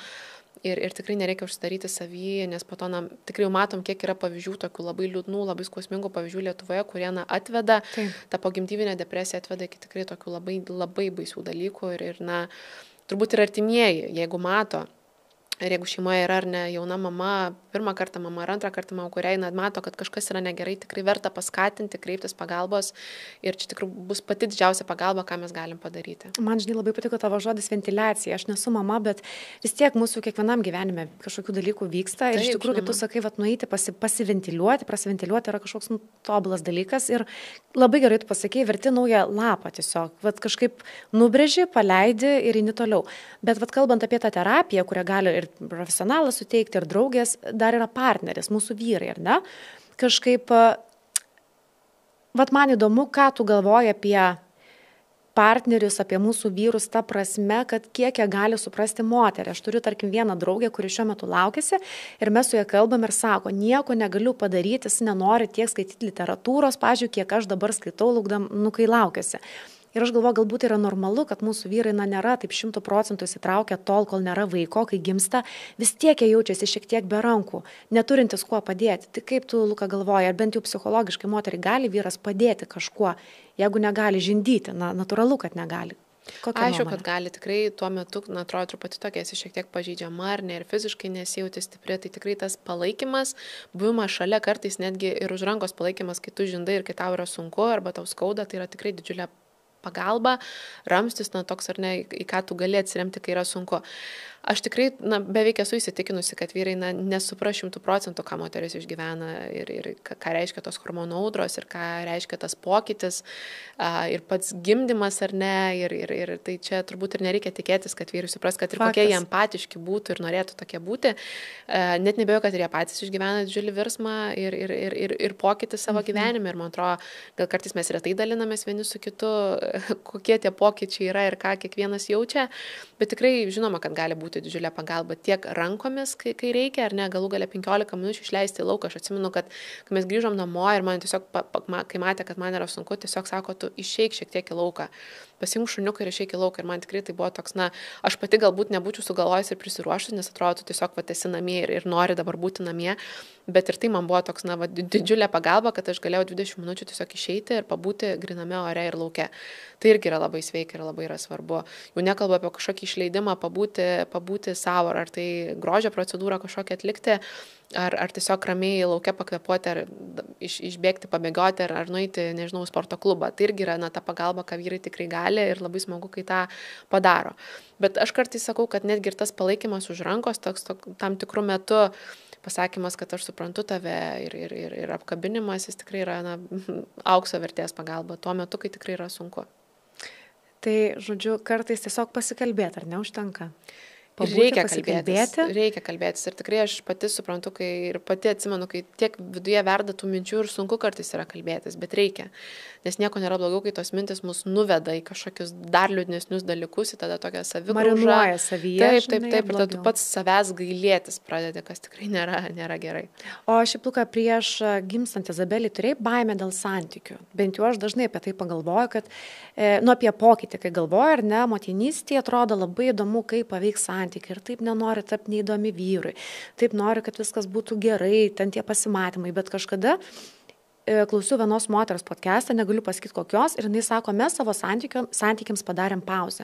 ir tikrai nereikia užsidaryti savyje, nes po to, tikrai jau matom, kiek yra pavyzdžių tokių labai liūdnų, labai skausmingų pavyzdžių Lietuvoje, kurie, atveda, tą pogimdyvinę depresiją atveda iki tikrai tokių labai, labai baisių dalykų ir turbūt ir artimieji, jeigu mato. Ir jeigu šeimoje yra ar ne jauna mama, pirmą kartą mama ar antrą kartą mama, kuriai mato, kad kažkas yra negerai, tikrai verta paskatinti, kreiptis pagalbos ir čia tikrai bus pati didžiausia pagalba, ką mes galim padaryti. Man, labai patiko tavo žodis ventiliacija. Aš nesu mama, bet vis tiek mūsų kiekvienam gyvenime kažkokių dalykų vyksta. Ir iš tikrųjų, kaip tu sakai, nueiti pasiventiliuoti yra kažkoks tobulas dalykas. Ir labai gerai tu pasakei, verti naują lapą tiesiog. Kažkaip nubrėži, paleidi ir eini toliau. Bet kalbant apie tą terapiją, kurią gali ir profesionalas suteikti, ir draugės, dar yra partneris, mūsų vyrai, ar ne? Kažkaip, man įdomu, ką tu galvoji apie partnerius, apie mūsų vyrus, ta prasme, kad kiek jie gali suprasti moterį. Aš turiu, tarkim, vieną draugę, kuri šiuo metu laukiasi ir mes su ja kalbam ir sako, nieko negaliu padaryti, jis nenori tiek skaityti literatūros, pavyzdžiui, kiek aš dabar skaitau, kai laukiasi. Ir aš galvoju, galbūt yra normalu, kad mūsų vyrai nėra taip 100% įsitraukę tol, kol nėra vaiko, kai gimsta, vis tiek jie jaučiasi šiek tiek be rankų, neturintis kuo padėti. Tai kaip tu, Luka, galvoji, ar bent jau psichologiškai moteriai gali vyras padėti kažkuo, jeigu negali žindyti, natūralu, kad negali. Aišku, kad gali, tikrai tuo metu, atrodo, truputį tokia esi šiek tiek pažeidžiama ar ne ir fiziškai nesijauti stipri, tai tikrai tas palaikymas, buvimas šalia, kartais netgi ir už rankos palaikymas, kai tu žindai ir kai tau yra sunku arba tau skauda, tai yra tikrai didžiulė pagalba, ramstis, toks ar ne, į ką tu gali atsiremti, kai yra sunku. Aš tikrai, beveik esu įsitikinusi, kad vyrai, nesupras 100%, ką moteris išgyvena ir ką reiškia tos hormonų audros ir ką reiškia tas pokytis ir pats gimdymas ar ne. Ir tai čia turbūt ir nereikia tikėtis, kad vyrai supras, kad ir kokie jie empatiški būtų ir norėtų tokie būti. Net nebejoju, kad ir jie patys išgyvena didžiulį virsmą ir pokytį savo gyvenime. Ir man atrodo, gal kartais mes retai dalinamės vieni su kitu, kokie tie pokyčiai yra ir ką kiekvienas jaučia. Bet tikrai žinoma, kad gali būti didžiulė pagalba tiek rankomis, kai reikia, ar ne, galų gale 15 minučių išleisti į lauką. Aš atsimenu, kad kai mes grįžom namo ir man tiesiog, kai matė, kad man yra sunku, tiesiog sako, tu išeik šiek tiek į lauką. Pasiimk šuniuką ir išeik į lauką. Ir man tikrai tai buvo toks, aš pati galbūt nebūčiau sugalvojus ir prisiruošus, nes atrodo, tu tiesiog esi namie ir nori dabar būti namie. Bet ir tai man buvo toks, didžiulė pagalba, kad aš galėjau 20 minučių tiesiog išeiti ir pabūti griname ore ir lauke. Tai irgi yra labai sveika ir labai yra svarbu. Jau nekalbu apie kažkokį išleidimą, pabūti savo, ar tai grožio procedūrą kažkokią atlikti, ar tiesiog ramiai lauke pakvepuoti, ar išbėgti, pabėgioti, ar nueiti, nežinau, sporto klubą. Tai irgi yra ta pagalba, ką vyrai tikrai gali ir labai smagu, kai tą padaro. Bet aš kartais sakau, kad netgi ir tas palaikymas už rankos toks tam tikrų metų pasakymas, kad aš suprantu tave ir apkabinimas, jis tikrai yra aukso vertės pagalba tuo metu, kai tikrai yra sunku. Tai, žodžiu, kartais tiesiog pasikalbėti, ar neužtenka? Reikia kalbėtis ir tikrai aš pati suprantu, ir pati atsimenu, kai tiek viduje verda tų minčių ir sunku kartais yra kalbėtis, bet reikia, nes nieko nėra blogiau, kai tos mintis mus nuveda į kažkokius dar liūdnesnius dalykus, į tada tokią savigraužą. Marinuoja savyje. Taip, ir tada tu pats savęs gailėtis pradedi, kas tikrai nėra gerai. O šiaip, Luka, prieš gimstant Izabelį turėjai baimę dėl santykių. Bent jau aš dažnai apie tai pagalvoju, kad apie pokytį, kai galvoju, ar ne, motinystė atrodo labai įdomu, kaip paveiks santykių. Ir taip nenori tapti neįdomi vyrui, taip nori, kad viskas būtų gerai, ten tie pasimatymai, bet kažkada klausiau vienos moters podcastą, negaliu pasakyti kokios, ir jinai sako, mes savo santykiams padarėm pauzę.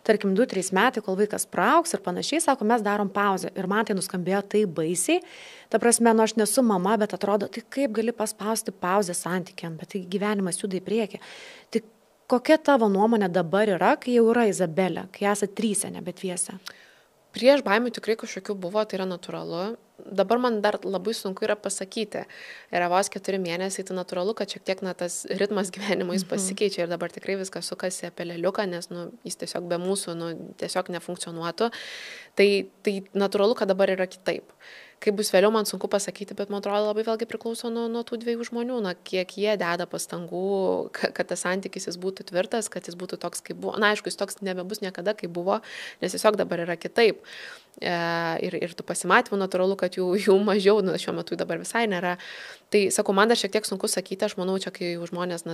Tarkim, 2-3 metai, kol vaikas praaugs ir panašiai, sako, mes darom pauzę. Ir man tai nuskambėjo tai baisiai. Ta prasme, aš nesu mama, bet atrodo, tai kaip gali paspausti pauzę santykiam, bet tai gyvenimas juda į priekį. Tai kokia tavo nuomonė dabar yra, kai jau yra Izabelė, kai esate tryse, nebe dviese? Prieš baimių tikrai kažkokių buvo, tai yra natūralu. Dabar man dar labai sunku yra pasakyti. Yra vos 4 mėnesiai, tai natūralu, kad šiek tiek tas ritmas gyvenimo jis pasikeičia ir dabar tikrai viskas sukasi apie leliuką, nes jis tiesiog be mūsų tiesiog nefunkcionuotų. Tai natūralu, kad dabar yra kitaip. Kaip bus vėliau, man sunku pasakyti, bet man atrodo labai vėlgi priklauso nuo tų dviejų žmonių, kiek jie deda pastangų, kad tas santykis jis būtų tvirtas, kad jis būtų toks, kaip buvo. Aišku, jis toks nebebus niekada, kaip buvo, nes tiesiog dabar yra kitaip. Ir tų pasimatymų natūralu, kad jų mažiau, šiuo metu dabar visai nėra. Tai, sakau, man dar šiek tiek sunku sakyti, aš manau, čia kai žmonės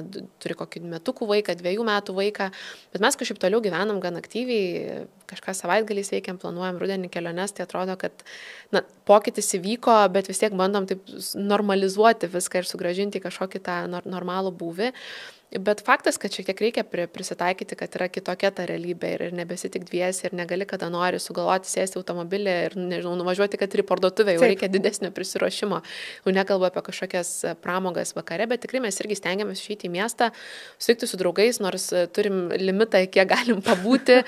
turi kokį metukų vaiką, 2 metų vaiką, bet mes kažkaip toliau gyvenam gan aktyviai, kažką savaitgaliais veikiam, planuojam rudenį keliones, tai atrodo, kad pokytis įvyko, bet vis tiek bandom taip normalizuoti viską ir sugrąžinti kažkokį tą normalų būvį. Bet faktas, kad šiek tiek reikia prisitaikyti, kad yra kitokia ta realybė ir nebesitik dviesi ir negali kada nori sugalvoti sėsti automobilį ir, nežinau, nuvažiuoti, kad ir į parduotuvę, jau reikia didesnio prisiruošimo. Jau nekalbu apie kažkokias pramogas vakare, bet tikrai mes irgi stengiamės išeiti į miestą, susitikti su draugais, nors turim limitą, kiek galim pabūti,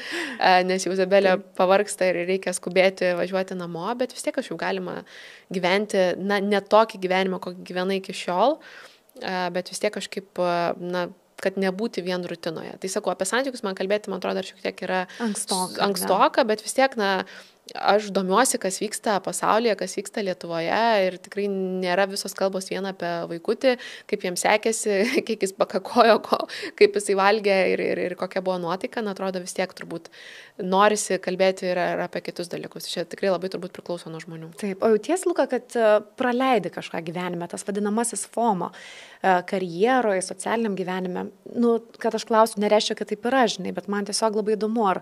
nes jau Izabelė pavargsta ir reikia skubėti važiuoti namo, bet vis tiek kažkaip galima gyventi, ne tokį gyvenimą, kokį gyvenai iki šiol. Bet vis tiek kažkaip, kad nebūti vien rutinoje. Tai sakau, apie santykius man kalbėti, man atrodo, dar šiek tiek yra ankstoka, bet vis tiek, aš domiuosi, kas vyksta pasaulyje, kas vyksta Lietuvoje ir tikrai nėra visos kalbos viena apie vaikutį, kaip jiems sekėsi, kiek jis pakakojo, kaip jisai valgė ir kokia buvo nuotaika. Atrodo, vis tiek turbūt norisi kalbėti ir apie kitus dalykus. Čia tikrai labai turbūt priklauso nuo žmonių. Taip, o jauties, Luka, kad praleidi kažką gyvenime, tas vadinamasis FOMO, karjeroje, socialiniam gyvenime. Kad aš klausiu, nereiškia, kad taip yra, žinai, bet man tiesiog labai įdomu, ar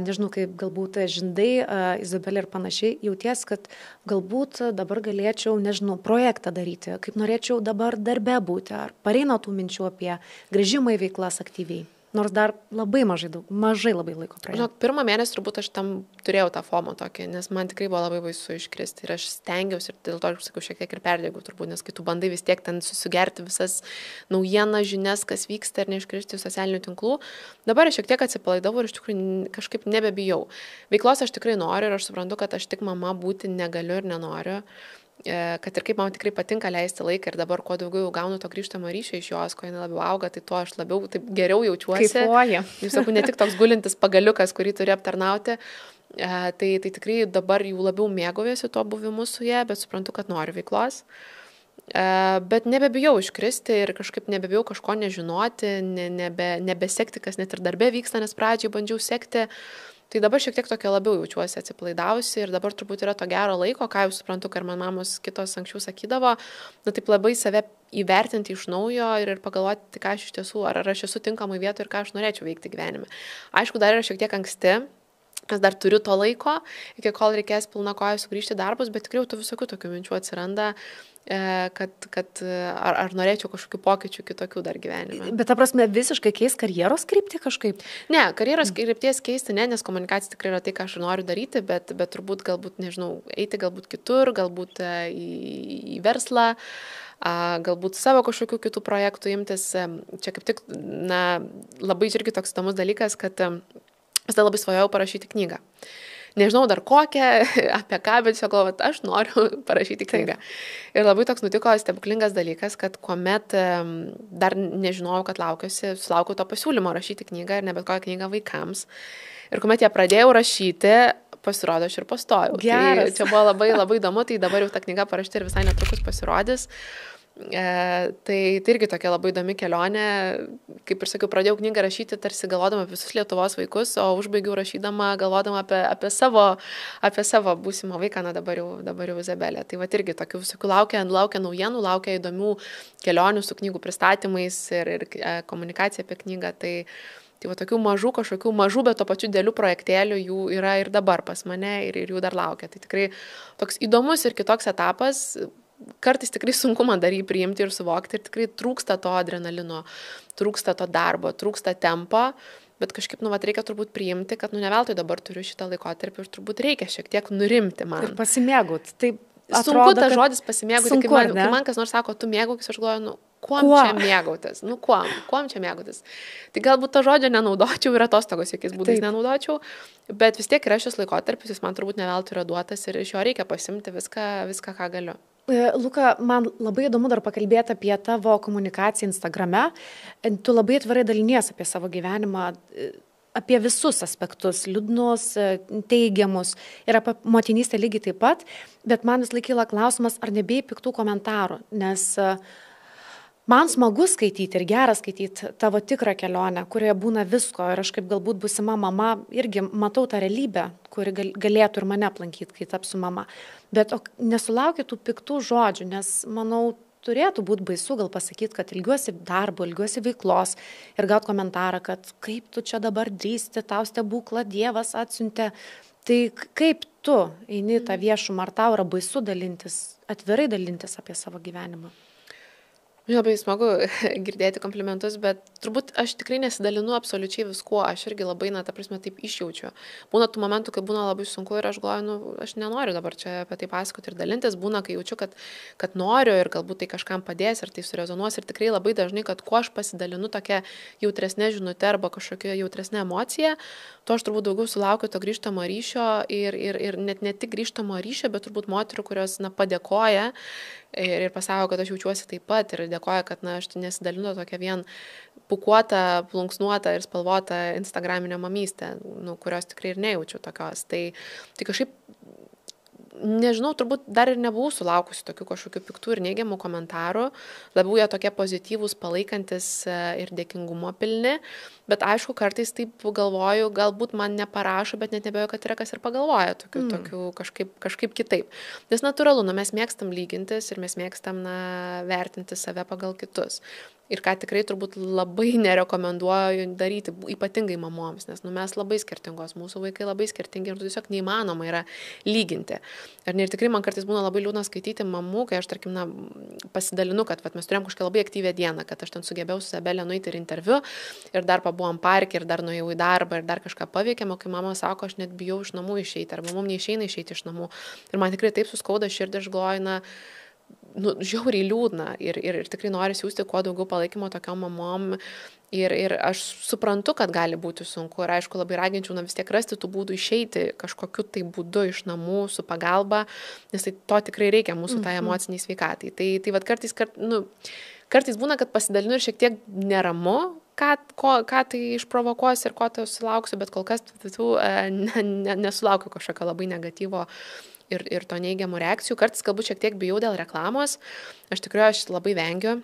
nežinau, kaip galbūt žindai, Izabelė ir panašiai, jauties, kad galbūt dabar galėčiau, nežinau, projektą daryti, kaip norėčiau dabar darbe būti, ar pareina tų minčių apie grįžimą į veiklas aktyviai. Nors dar labai mažai labai laiko praėjo. Žinok, 1 mėnesį turbūt aš tam turėjau tą FOMO tokį, nes man tikrai buvo labai baisu iškristi ir aš stengiausi ir dėl to, aš sakiau, šiek tiek ir perdėgiau turbūt, nes kai tu bandai vis tiek ten susigerti visas naujienas, žinias, kas vyksta ir neiškristi iš socialinių tinklų. Dabar aš šiek tiek atsipalaidavau ir iš tikrųjų kažkaip nebebijau. Veiklos aš tikrai noriu ir aš suprantu, kad aš tik mama būti negaliu ir nenoriu. Kad ir kaip man tikrai patinka leisti laiką ir dabar kuo daugiau gaunu to grįžtamo ryšio iš jos, kuo jinai labiau auga, tai tuo aš labiau taip geriau jaučiuosi. Kaifuoja. Jūs sakau, ne tik toks gulintis pagaliukas, kurį turi aptarnauti, tai tikrai dabar jau labiau mėgaujuosi tuo buvimu su ja, bet suprantu, kad noriu veiklos. Bet nebebijau iškristi ir kažkaip nebebijau kažko nežinoti, nebesekti, kas net ir darbe vyksta, nes pradžiai bandžiau sekti. Tai dabar šiek tiek tokia labiau jaučiuosi atsipalaidavusi ir dabar turbūt yra to gero laiko, ką jau suprantu, kad man mamos kitos anksčiau sakydavo, taip labai save įvertinti iš naujo ir pagalvoti, ką aš iš tiesų, ar aš esu tinkamai vietoje ir ką aš norėčiau veikti gyvenime. Aišku, dar yra šiek tiek anksti, nes dar turiu to laiko, iki kol reikės pilna koja sugrįžti darbus, bet tikrai jau tų visokių tokių minčių atsiranda, kad ar norėčiau kažkokių pokyčių kitokių dar gyvenime. Bet ta prasme visiškai keis karjeros kryptį kažkaip? Ne, karjeros krypties keisti ne, nes komunikacija tikrai yra tai, ką aš noriu daryti, bet turbūt galbūt, nežinau, eiti galbūt kitur, galbūt į verslą, galbūt savo kažkokių kitų projektų imtis. Čia kaip tik, labai irgi toks įdomus dalykas, kad aš labai svajojau parašyti knygą. nežinau dar kokią, apie ką, bet tiesiog galvoju, aš noriu parašyti knygą. Ir labai toks nutiko stebuklingas dalykas, kad kuomet dar nežinojau, kad sulaukiau to pasiūlymo rašyti knygą ir ne bet kokią knygą vaikams. Ir kuomet ją pradėjau rašyti, pasirodo, aš ir pastojau. Tai čia buvo labai įdomu, tai dabar jau ta knyga parašyta ir visai netrukus pasirodys. Tai irgi tokia labai įdomi kelionė. Kaip ir sakiau, pradėjau knygą rašyti tarsi galvodama apie visus Lietuvos vaikus, o užbaigiau rašydama galvodama apie savo būsimą vaiką, dabar jau Izabelė. Tai irgi tokių visokių laukia naujienų, laukia įdomių kelionių su knygų pristatymais ir komunikacija apie knygą. Tai tokių kažkokių mažų, bet to pačiu dėlių projektėlių jų yra ir dabar pas mane ir jų dar laukia. Tai tikrai toks įdomus ir kitoks etapas. Kartais tikrai sunku man dar jį priimti ir suvokti ir tikrai trūksta to adrenalino, trūksta to darbo, trūksta tempo, bet kažkaip, reikia turbūt priimti, kad, ne veltui dabar turiu šitą laikotarpį ir turbūt reikia šiek tiek nurimti man. Ir pasimėgut. Taip, sunku tas žodis pasimėgauti, kai man kas nors sako, tu mėgaukis, aš galvoju, kuom čia mėgautis? Kuom čia mėgautis? Tai galbūt to žodžio nenaudočiau ir atostogos jokiais būdais nenaudočiau, bet vis tiek yra šis laikotarpis, jis man turbūt ne veltui yra duotas ir iš jo reikia pasimti viską, ką galiu. Luka, man labai įdomu dar pakalbėti apie tavo komunikaciją Instagrame. Tu labai atvirai dalinies apie savo gyvenimą, apie visus aspektus, liūdnus, teigiamus ir apie motinystę lygiai taip pat, bet man vis laik kyla klausimas, ar nebijai piktų komentarų, nes man smagu skaityti ir gera skaityti tavo tikrą kelionę, kurioje būna visko ir aš kaip galbūt būsima mama irgi matau tą realybę, kuri galėtų ir mane aplankyti, kai tapsiu mama. Bet nesulaukiu tų piktų žodžių, nes manau, turėtų būti baisu gal pasakyti, kad ilgiuosi darbo, ilgiuosi veiklos ir gauti komentarą, kad kaip tu čia dabar drįsti, tau stebuklą Dievas atsiuntė. Tai kaip tu eini tą viešumą, ar tau yra baisu atvirai dalintis apie savo gyvenimą? Labai smagu girdėti komplimentus, bet turbūt aš tikrai nesidalinu absoliučiai viskuo, aš irgi labai, ta prasme, taip išjaučiu. Būna tų momentų, kai būna labai sunku ir aš galvoju, aš nenoriu dabar čia apie tai pasakoti ir dalintis, būna, kai jaučiu, kad noriu ir galbūt tai kažkam padės ir tai surezonuos ir tikrai labai dažnai, kad kuo aš pasidalinu tokia jautresnė žinutė arba kažkokia jautresnė emocija, to aš turbūt daugiau sulaukiu to grįžtamo ryšio ir net ne tik grįžtamo ryšio, bet turbūt moterų, kurios padėkoja ir pasako, kad aš jaučiuosi taip pat ir dėkoja, kad aš nesidalinu tokia vien pukuota, plunksnuota ir spalvota instagraminė mamystė, kurios tikrai ir nejaučiu tokios. Tai kažkaip, nežinau, turbūt dar ir nebuvau sulaukusi tokių kažkokių piktų ir neigiamų komentarų, labiau jie tokie pozityvūs, palaikantis ir dėkingumo pilni, bet aišku, kartais taip galvoju, galbūt man neparašo, bet net nebejoju, kad yra kas ir pagalvoja tokių kažkaip kitaip. Nes natūralu, mes mėgstam lygintis ir mes mėgstam vertinti save pagal kitus. Ir ką tikrai turbūt labai nerekomenduoju daryti, ypatingai mamoms, nes mes labai skirtingos, mūsų vaikai labai skirtingi ir tiesiog neįmanoma yra lyginti. Ir tikrai man kartais būna labai liūdna skaityti mamų, kai aš, tarkim, pasidalinu, kad mes turėjom kažkokią labai aktyvią dieną, kad aš ten sugebėjau su Izabelė nueiti ir interviu ir dar pabuvom parke ir dar nuėjau į darbą ir dar kažką paveikėm, o kai mama sako, aš net bijau iš namų išeiti arba mums neišeina išeiti iš namų. Ir man tikrai taip suskauda širdį, aš galvoju, žiauriai liūdna ir tikrai nori siūsti kuo daugiau palaikymo tokiom mamom ir aš suprantu, kad gali būti sunku ir aišku labai raginčiau vis tiek rasti tų būdų išeiti kažkokiu tai būdu iš namų su pagalba, nes tai to tikrai reikia mūsų tai emociniai sveikatai. Tai kartais būna, kad pasidalinu ir šiek tiek neramu, ką tai išprovokuos ir ko tai sulauksiu, bet kol kas nesulaukiu kažkokio labai negatyvo ir to neigiamų reakcijų. Kartais galbūt šiek tiek bijau dėl reklamos. Aš labai vengiu.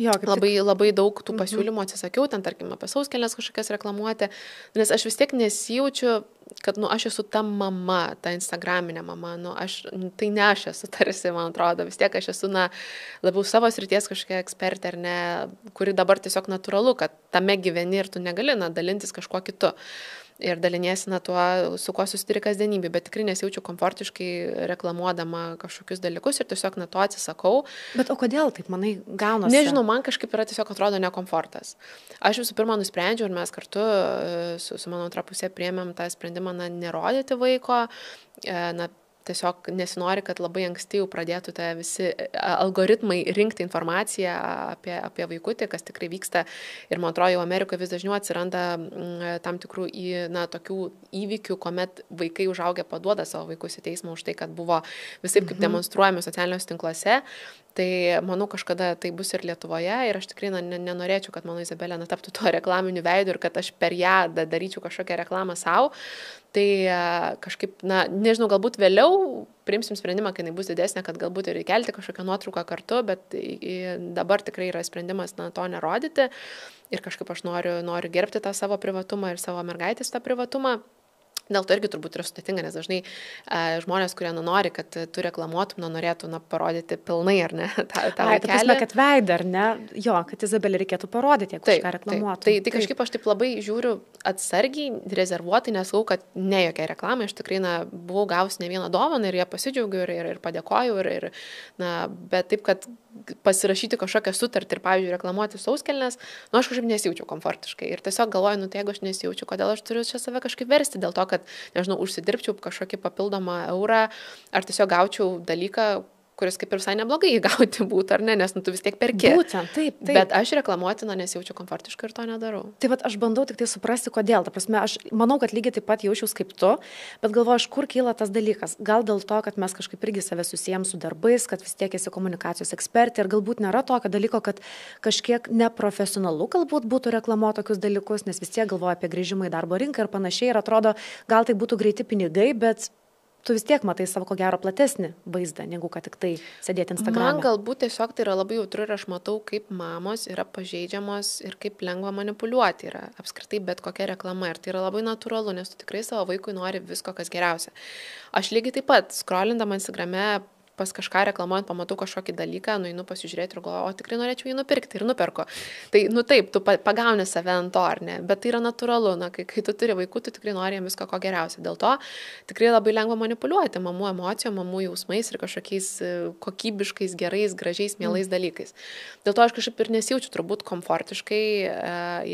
Labai daug tų pasiūlymų atsisakiau, ten tarkim apie sauskelnes kažkokias reklamuoti, nes aš vis tiek nesijaučiu, kad aš esu ta mama, ta instagraminė mama, tai ne aš esu tarsi, man atrodo, vis tiek aš esu labiau savo srities kažkokia ekspertė, ar ne, kuri dabar tiesiog natūralu, kad tame gyveni ir tu negali dalintis kažkuo kitu. Ir daliniesi tuo, su kuo susiduri kasdienybė, bet tikrai nesijaučiu komfortiškai reklamuodama kažkokius dalykus ir tiesiog to atsisakau. Bet o kodėl taip, manai, gaunasi? Nežinau, man kažkaip yra tiesiog atrodo nekomfortas. Aš visų pirma nusprendžiau ir mes kartu su mano antra pusė priėmėm tą sprendimą nerodyti vaiko, tiesiog nesinori, kad labai anksti jau pradėtų tie visi algoritmai rinkti informaciją apie vaikutį, kas tikrai vyksta. Ir man atrodo, jau Amerikoje vis dažniau atsiranda tam tikrų tokių įvykių, kuomet vaikai užaugę paduoda savo vaikus į teismą už tai, kad buvo visaip kaip demonstruojami socialiniuose tinkluose. Tai manau, kažkada tai bus ir Lietuvoje ir aš tikrai nenorėčiau, kad mano Izabelė taptų tuo reklaminiu veidu ir kad aš per ją daryčiau kažkokią reklamą savo. Tai kažkaip, nežinau, galbūt vėliau priimsim sprendimą, kai jinai bus didesnė, kad galbūt ir įkelti kažkokią nuotrauką kartu, bet dabar tikrai yra sprendimas to nerodyti ir kažkaip aš noriu gerbti tą savo privatumą ir savo mergaitės tą privatumą. Dėl to irgi turbūt yra sudėtinga, nes dažnai žmonės, kurie nori, kad tu reklamuotum, norėtų parodyti pilnai, ar ne, tą vaikelį. Prasme, kad veidą, ar ne, jo, kad Izabelį reikėtų parodyti, jeigu kažką reklamuotum. Tai kažkaip aš taip labai žiūriu atsargiai, rezervuotai, nes sakau, kad ne jokia reklama, aš tikrai buvau gavusi ne vieną dovaną ir ją pasidžiaugiu ir padėkoju, bet taip, kad pasirašyti kažkokią sutartį ir, pavyzdžiui, reklamuoti sauskelnes, aš kažkaip nesijaučiau komfortiškai. Ir tiesiog galvoju, tai jeigu aš nesijaučiu, kodėl aš turiu čia save kažkaip versti, dėl to, kad, nežinau, užsidirbčiau kažkokį papildomą eurą, ar tiesiog gaučiau dalyką, kuris kaip ir visai neblogai įgauti būtų, ar ne, nes tu vis tiek perki. Būtent, taip. Bet aš reklamuoti, nesijaučiu komfortiškai ir to nedarau. Tai aš bandau tik tai suprasti, kodėl. Ta prasme, aš manau, kad lygiai taip pat jaučiaus kaip tu, bet galvoju, iš kur kyla tas dalykas. Gal dėl to, kad mes kažkaip irgi save susijęm su darbais, kad vis tiek esi komunikacijos ekspertė ir galbūt nėra tokio dalyko, kad kažkiek neprofesionalu galbūt būtų reklamuoti tokius dalykus, nes vis tiek galvoja apie grįžimą į darbo rinką ir panašiai ir atrodo, gal tai būtų greiti pinigai, bet tu vis tiek matai savo ko gero platesnį vaizdą, negu kad tik tai sėdėti Instagrame. Man galbūt tiesiog tai yra labai jautru ir aš matau, kaip mamos yra pažeidžiamos ir kaip lengva manipuliuoti yra apskritai bet kokia reklama. Ir tai yra labai natūralu, nes tu tikrai savo vaikui nori visko, kas geriausia. Aš lygiai taip pat, scrollindama Instagrame, pas kažką reklamuojant, pamatau kažkokį dalyką, nueinu pasižiūrėti ir galvoju, o tikrai norėčiau jį nupirkti ir nuperku. Tai, taip, tu pagauni save ant to, ar ne? Bet tai yra natūralu, kai tu turi vaikų, tu tikrai nori jiems visko ko geriausia. Dėl to tikrai labai lengva manipuliuoti mamų emocijom, mamų jausmais ir kažkokiais kokybiškais, gerais, gražiais, mielais dalykais. Dėl to aš kažkaip ir nesijaučiu turbūt komfortiškai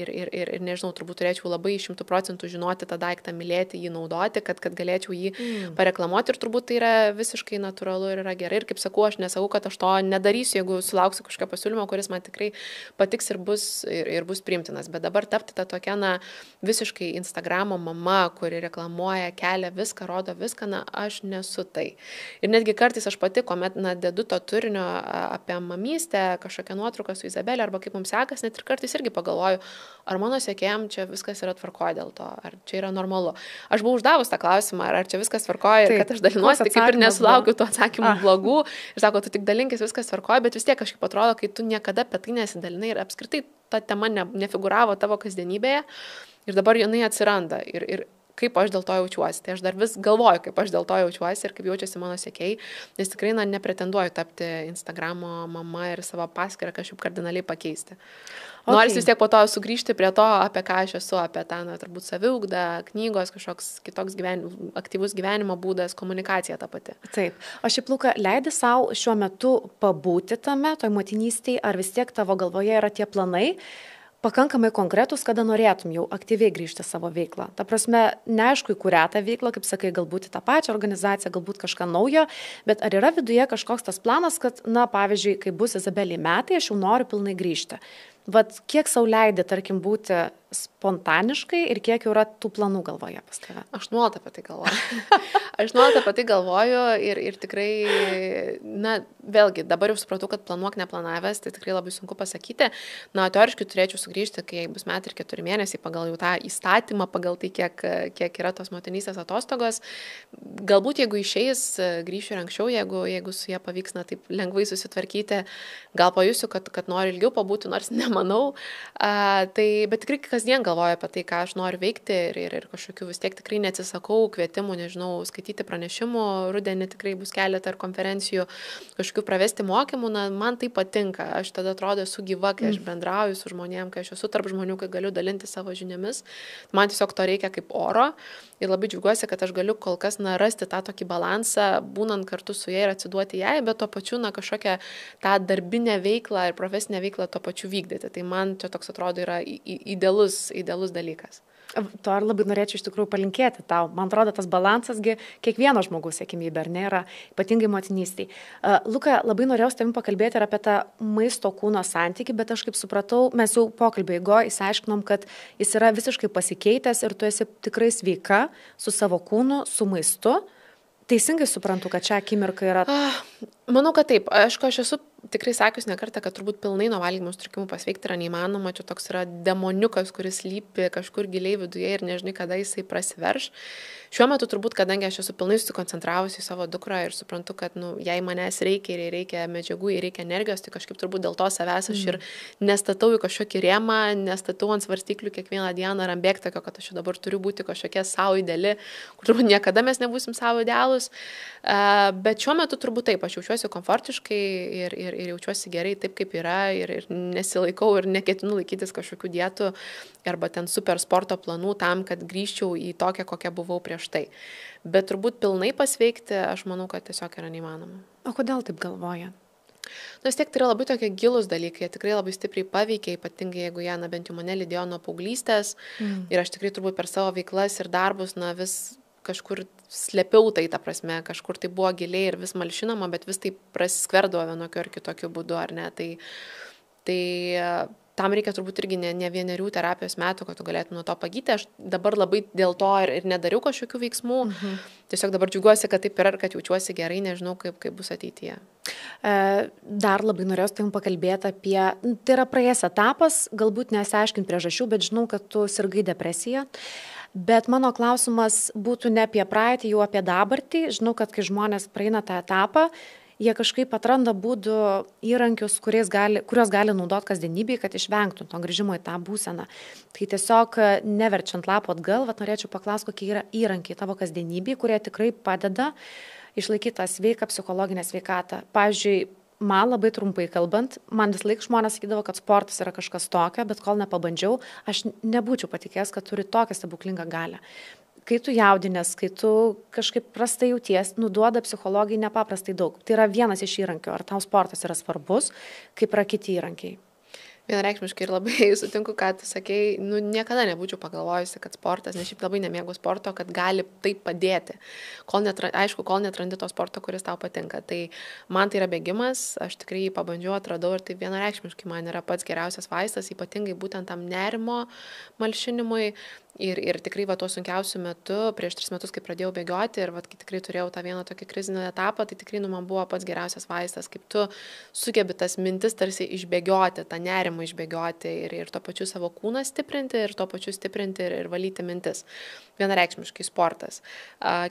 ir nežinau, turbūt turėčiau labai 100% žinoti tą daiktą, mylėti jį, naudoti, kad galėčiau jį pareklamuoti ir turbūt tai yra visiškai natūralu ir yra gerai. Ir kaip sakau, aš nesakau, kad aš to nedarysiu, jeigu sulauksiu kažkokio pasiūlymo, kuris man tikrai patiks ir bus priimtinas. Bet dabar tapti tą tokią, visiškai Instagramo mama, kuri reklamuoja, kelia viską, rodo viską, aš nesu tai. Ir netgi kartais aš pati, kuomet dedu to turinio apie mamystę, kažkokią nuotrauką su Izabelė arba kaip mums sekas, net ir kartais irgi pagalvoju, ar mano sekėjam čia viskas yra tvarkoje dėl to, ar čia yra normalu. Aš buvau uždavus tą klausimą, ar čia viskas tvarkoje ir kad aš dalinuosi, tai kaip ir nesulaukiu tų atsakymų blogų ir sako, tu tik dalinkis, viskas tvarkoja, bet vis tiek kažkaip atrodo, kai tu niekada apie tai nesidalinai ir apskritai ta tema nefiguravo tavo kasdienybėje ir dabar jinai atsiranda ir kaip aš dėl to jaučiuosi. Tai aš dar vis galvoju, kaip aš dėl to jaučiuosi ir kaip jaučiasi mano sekėjai, nes tikrai nepretenduoju tapti Instagramo mama ir savo paskyrą kažkaip kardinaliai pakeisti. Okay. Noris vis tiek po to sugrįžti prie to, apie ką aš esu, apie tą, turbūt saviugdą, knygos, kažkoks kitoks aktyvus gyvenimo būdas, komunikacija ta pati. Taip. O šiaip, Luka, leidi savo šiuo metu pabūti tame, toj motinystėje, ar vis tiek tavo galvoje yra tie planai pakankamai konkretus, kada norėtum jau aktyviai grįžti savo veiklą. Ta prasme, neaišku, į kurią tą veiklą, kaip sakai, galbūt į tą pačią organizaciją, galbūt kažką naujo, bet ar yra viduje kažkoks tas planas, kad, pavyzdžiui, kai bus Izabelei metai, aš jau noriu pilnai grįžti. Vat kiek sau leidi, tarkim, būti spontaniškai ir kiek jau yra tų planų galvoje pas tave? Aš nuolat apie tai galvoju. Ir tikrai, vėlgi, dabar jau supratau, kad planuok neplanavęs, tai tikrai labai sunku pasakyti. Teoriškai turėčiau sugrįžti, kai bus metai ir 4 mėnesiai pagal jau tą įstatymą, pagal tai, kiek yra tos motinystės atostogos. Galbūt, jeigu išeis, grįšiu ir anksčiau, jeigu su jie pavyks taip lengvai susitvarkyti, gal pajusiu, kad noriu ilgiau pabūti, nors nemanau. Bet tikrai kasdien galvoju apie tai, ką aš noriu veikti ir kažkokių vis tiek tikrai neatsisakau kvietimų, nežinau, skaityti pranešimų, rudenį tikrai bus keletą konferencijų, kažkokių pravesti mokymų, man tai patinka. Aš tada atrodo esu gyva, kai aš bendrauju su žmonėm, kai aš esu tarp žmonių, kai galiu dalinti savo žiniomis. Man tiesiog to reikia kaip oro ir labai džiaugiuosi, kad aš galiu kol kas rasti tą tokį balansą, būnant kartu su jai ir atsiduoti jai, bet tuo pačiu kažkokią tą darbinę veiklą ir profesinę veiklą tuo pačiu vykdyti. Tai man čia toks atrodo yra idealus dalykas. To ir labai norėčiau iš tikrųjų palinkėti tau. Man atrodo, tas balansasgi kiekvieno žmogaus sėkmybė, ar ne, yra ypatingai motinystiai. Luka, labai norėjau su tavim pakalbėti ir apie tą maisto kūno santykį, bet aš kaip supratau, mes jau pokalbio eigoje išsiaiškinom, kad jis yra visiškai pasikeitęs ir tu esi tikrai sveika su savo kūnu, su maistu. Teisingai suprantu, kad čia akimirka yra... Manau, kad taip. Aišku, aš esu tikrai sakius ne kartą, kad turbūt pilnai nuo valgymo sutrikimų pasveikti yra neįmanoma. Čia toks yra demoniukas, kuris lypi kažkur giliai viduje ir nežinai, kada jisai prasiverš. Šiuo metu turbūt, kadangi aš esu pilnai susikoncentravusi į savo dukrą ir suprantu, kad jai manęs reikia ir reikia medžiagų, ir reikia energijos, tai kažkaip turbūt dėl to savęs aš ir nestatau į kažkokį rėmą, nestatau ant svarstyklių kiekvieną dieną ar ant bėgtakio, kad aš dabar turiu būti kažkokia savo ideali, kur turbūt niekada mes nebūsim savo idealus. Bet šiuo metu turbūt taip, aš jaučiuosi komfortiškai ir jaučiuosi gerai taip, kaip yra ir nesilaikau ir neketinu laikytis kažkokių dietų arba ten super sporto planų tam, kad grįžčiau į tokią, kokią buvau prieš tai. Bet turbūt pilnai pasveikti, aš manau, kad tiesiog yra neįmanoma. O kodėl taip galvoja? Vis tiek tai yra labai tokie gilūs dalykai, jie tikrai labai stipriai paveikia, ypatingai jeigu jie, bent jau mane lydėjo nuo paauglystės ir aš tikrai turbūt per savo veiklas ir darbus, vis kažkur slėpiau tai, ta prasme, kažkur tai buvo giliai ir vis malšinama, bet vis tai prasiskverdavo vienokiu ar kitokiu būdu, ar ne. Tai tam reikia turbūt irgi ne 1 terapijos metų, kad tu galėtum nuo to pagyti. Aš dabar labai dėl to ir nedariau kažkokių veiksmų. Tiesiog dabar džiugiuosi, kad taip yra ir kad jaučiuosi gerai, nežinau, kaip bus ateityje. Dar labai norėjau su tavim pakalbėti apie, tai yra praėjęs etapas, galbūt nesiaiškint priežasčių, bet žinau, kad tu sirgai depresiją. Bet mano klausimas būtų ne apie praeitį, jau apie dabartį. Žinau, kad kai žmonės praeina tą etapą, jie kažkaip atranda būdų, įrankius, kuriuos gali naudoti kasdienybėje, kad išvengtų to grįžimo į tą būseną. Tai tiesiog neverčiant lapo atgal, norėčiau paklausti, kokie yra įrankiai tavo kasdienybėje, kurie tikrai padeda išlaikyti tą sveiką psichologinę sveikatą. Pavyzdžiui, man labai trumpai kalbant, man vis laik žmonės sakydavo, kad sportas yra kažkas tokio, bet kol nepabandžiau, aš nebūčiau patikėjęs, kad turi tokią stebuklingą galią. Kai tu jaudinės, kai tu kažkaip prastai jauties, duoda psichologijai nepaprastai daug. Tai yra vienas iš įrankių. Ar tau sportas yra svarbus, kaip yra kiti įrankiai? Vienareikšmiškai ir labai sutinku, kad tu sakei, niekada nebūčiau pagalvojusi, kad sportas, nes šiaip labai nemėgau sporto, kad gali taip padėti. Kol netrandi to sporto, kuris tau patinka. Tai man tai yra bėgimas, aš tikrai jį pabandžiau, atradau ir tai vienareikšmiškai man yra pats geriausias vaistas, ypatingai būtent tam nerimo malšinimui. Ir tikrai tuo sunkiausiu metu, prieš 3 metus, kai pradėjau bėgioti ir kai tikrai turėjau tą vieną tokį krizinį etapą, tai tikrai man buvo pats geriausias vaistas, kaip tu sugebi tas mintis tarsi išbėgioti, tą nerimą išbėgioti ir tuo pačiu savo kūną stiprinti ir tuo pačiu stiprinti ir valyti mintis. Vienareikšmiškai sportas.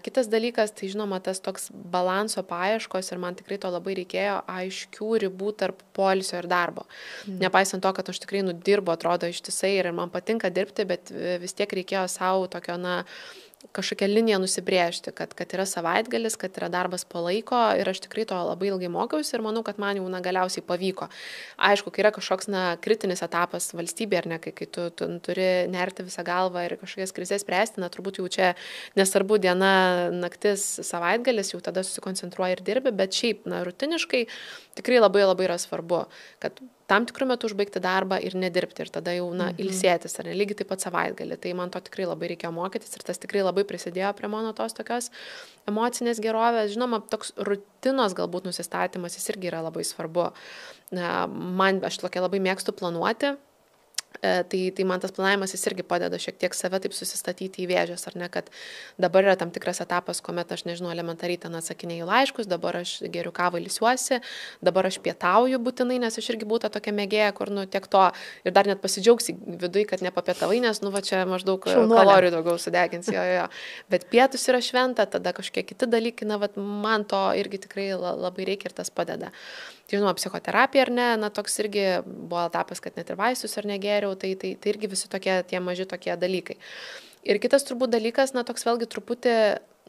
Kitas dalykas, tai žinoma, tas toks balanso paieškos ir man tikrai to labai reikėjo aiškių ribų tarp poilsio ir darbo. Nepaisant to, kad aš tikrai dirbu, atrodo ištisai ir man patinka dirbti, bet vis tiek reikėjo savo tokio, kažkokią liniją nusibrėžti, kad yra savaitgalis, kad yra darbas po laiko ir aš tikrai to labai ilgai mokiausi ir manau, kad man jau galiausiai pavyko. Aišku, kai yra kažkoks kritinis etapas valstybėje, ar ne, kai tu turi nerti visą galvą ir kažkokias krizės spręsti, turbūt jau čia nesvarbu diena, naktis, savaitgalis, jau tada susikoncentruoji ir dirbi, bet šiaip, rutiniškai tikrai labai labai yra svarbu, kad tam tikrų metų užbaigti darbą ir nedirbti ir tada jau, ilsėtis, ar ne, lygiai taip pat savaitgalį. Tai man to tikrai labai reikėjo mokytis ir tas tikrai labai prisidėjo prie mano tos tokios emocinės gerovės. Žinoma, toks rutinos galbūt nusistatymas, jis irgi yra labai svarbu. Aš tokia labai mėgstu planuoti. Tai man tas planavimas jis irgi padeda šiek tiek save taip susistatyti į vėžes, ar ne, kad dabar yra tam tikras etapas, kuomet aš nežinau, elementariai ten atsakinėju laiškus, dabar aš geriu kavą, ilsiuosi, dabar aš pietauju būtinai, nes aš irgi būtų tokia mėgėja, kur tiek to ir dar net pasidžiaugsi viduje, kad nepapietavai, nes čia maždaug kalorijų daugiau sudegins, jo. Bet pietus yra šventa, tada kažkokie kiti dalykai, man to irgi tikrai labai reikia ir tas padeda. Tai žinoma, psichoterapija ar ne, toks irgi buvo etapas, kad net ir vaistus ar negeriau, tai irgi visi tie maži tokie dalykai. Ir kitas turbūt dalykas, toks vėlgi truputį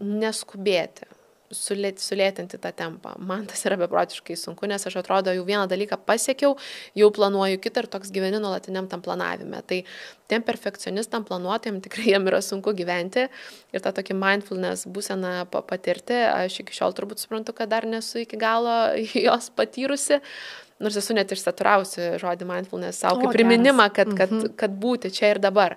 neskubėti, sulėtinti tą tempą. Man tas yra beprotiškai sunku, nes aš atrodo jau vieną dalyką pasiekiau, jau planuoju kitą ir toks gyveni nuolatiniam tam planavime. Tai tiem perfekcionistam, planuotojam tikrai jiem yra sunku gyventi ir tą tokį mindfulness būseną patirti. Aš iki šiol turbūt suprantu, kad dar nesu iki galo jos patyrusi. Nors esu net išsaturavusi žodį mindfulness savo kaip priminimą, kad būti čia ir dabar.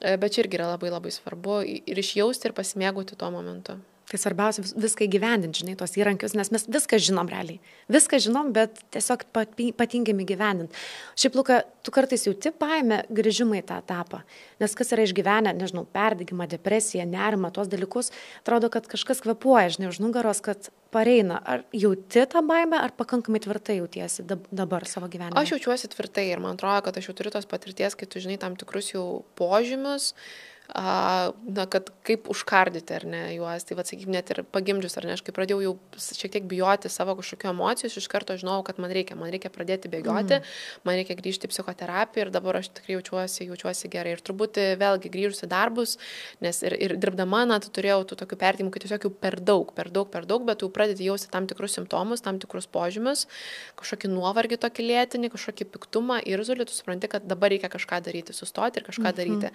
Bet čia irgi yra labai labai svarbu ir išjausti ir pasimėgauti tuo momentu. Tai svarbiausia viską įgyvendinti, žinai, tos įrankius, nes mes viską žinom realiai. Viską žinom, bet tiesiog patingim įgyvendinti. Šiaip, Luka, tu kartais jauti baimę grįžimą į tą etapą, nes kas yra išgyvenę, nežinau, perdegimą, depresiją, nerimą, tuos dalykus, atrodo, kad kažkas kvėpuoja, žinai, už nugaros, kad pareina. Ar jauti tą baimę, ar pakankamai tvirtai jautiesi dabar savo gyvenime? Aš jaučiuosi tvirtai ir man atrodo, kad aš jau turiu tos patirties, kai tu žinai tam tikrus jau požymius, na, kad kaip užkardyti, ar ne, juos, tai sakykime, net ir pagimdžius, ar ne, aš kai pradėjau jau šiek tiek bijoti savo kažkokių emocijų, iš karto žinojau, kad man reikia pradėti bėgioti, man reikia grįžti į psichoterapiją ir dabar aš tikrai jaučiuosi gerai. Ir turbūt vėlgi grįžus į darbus, nes ir dirbdama, na, tu turėjau tų tokių perdimų, kad tiesiog jau per daug, bet tu pradedi jausti tam tikrus simptomus, tam tikrus požymius, kažkokį nuovargį tokį lėtinį, kažkokį piktumą, irzulį, tu supranti, kad dabar reikia kažką daryti, sustoti ir kažką daryti.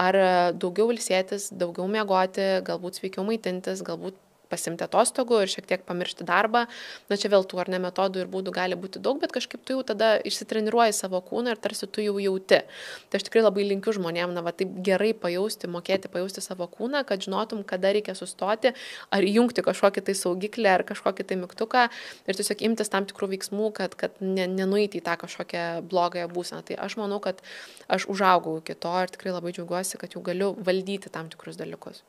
Ar daugiau ilsėtis, daugiau miegoti, galbūt sveikiau maitintis, galbūt pasimti atostogų ir šiek tiek pamiršti darbą. Na čia vėl tų ar ne metodų ir būdų gali būti daug, bet kažkaip tu jau tada išsitreniruoji savo kūną ir tarsi tu jau jauti. Tai aš tikrai labai linkiu žmonėm, na, va, taip gerai pajausti, mokėti pajausti savo kūną, kad žinotum, kada reikia sustoti, ar įjungti kažkokį tai saugiklį, ar kažkokį tai mygtuką ir tiesiog imtis tam tikrų veiksmų, kad nenueiti į tą kažkokią blogąją būseną. Tai aš manau, kad aš užaugau iki to ir tikrai labai džiaugiuosi, kad jau galiu valdyti tam tikrus dalykus.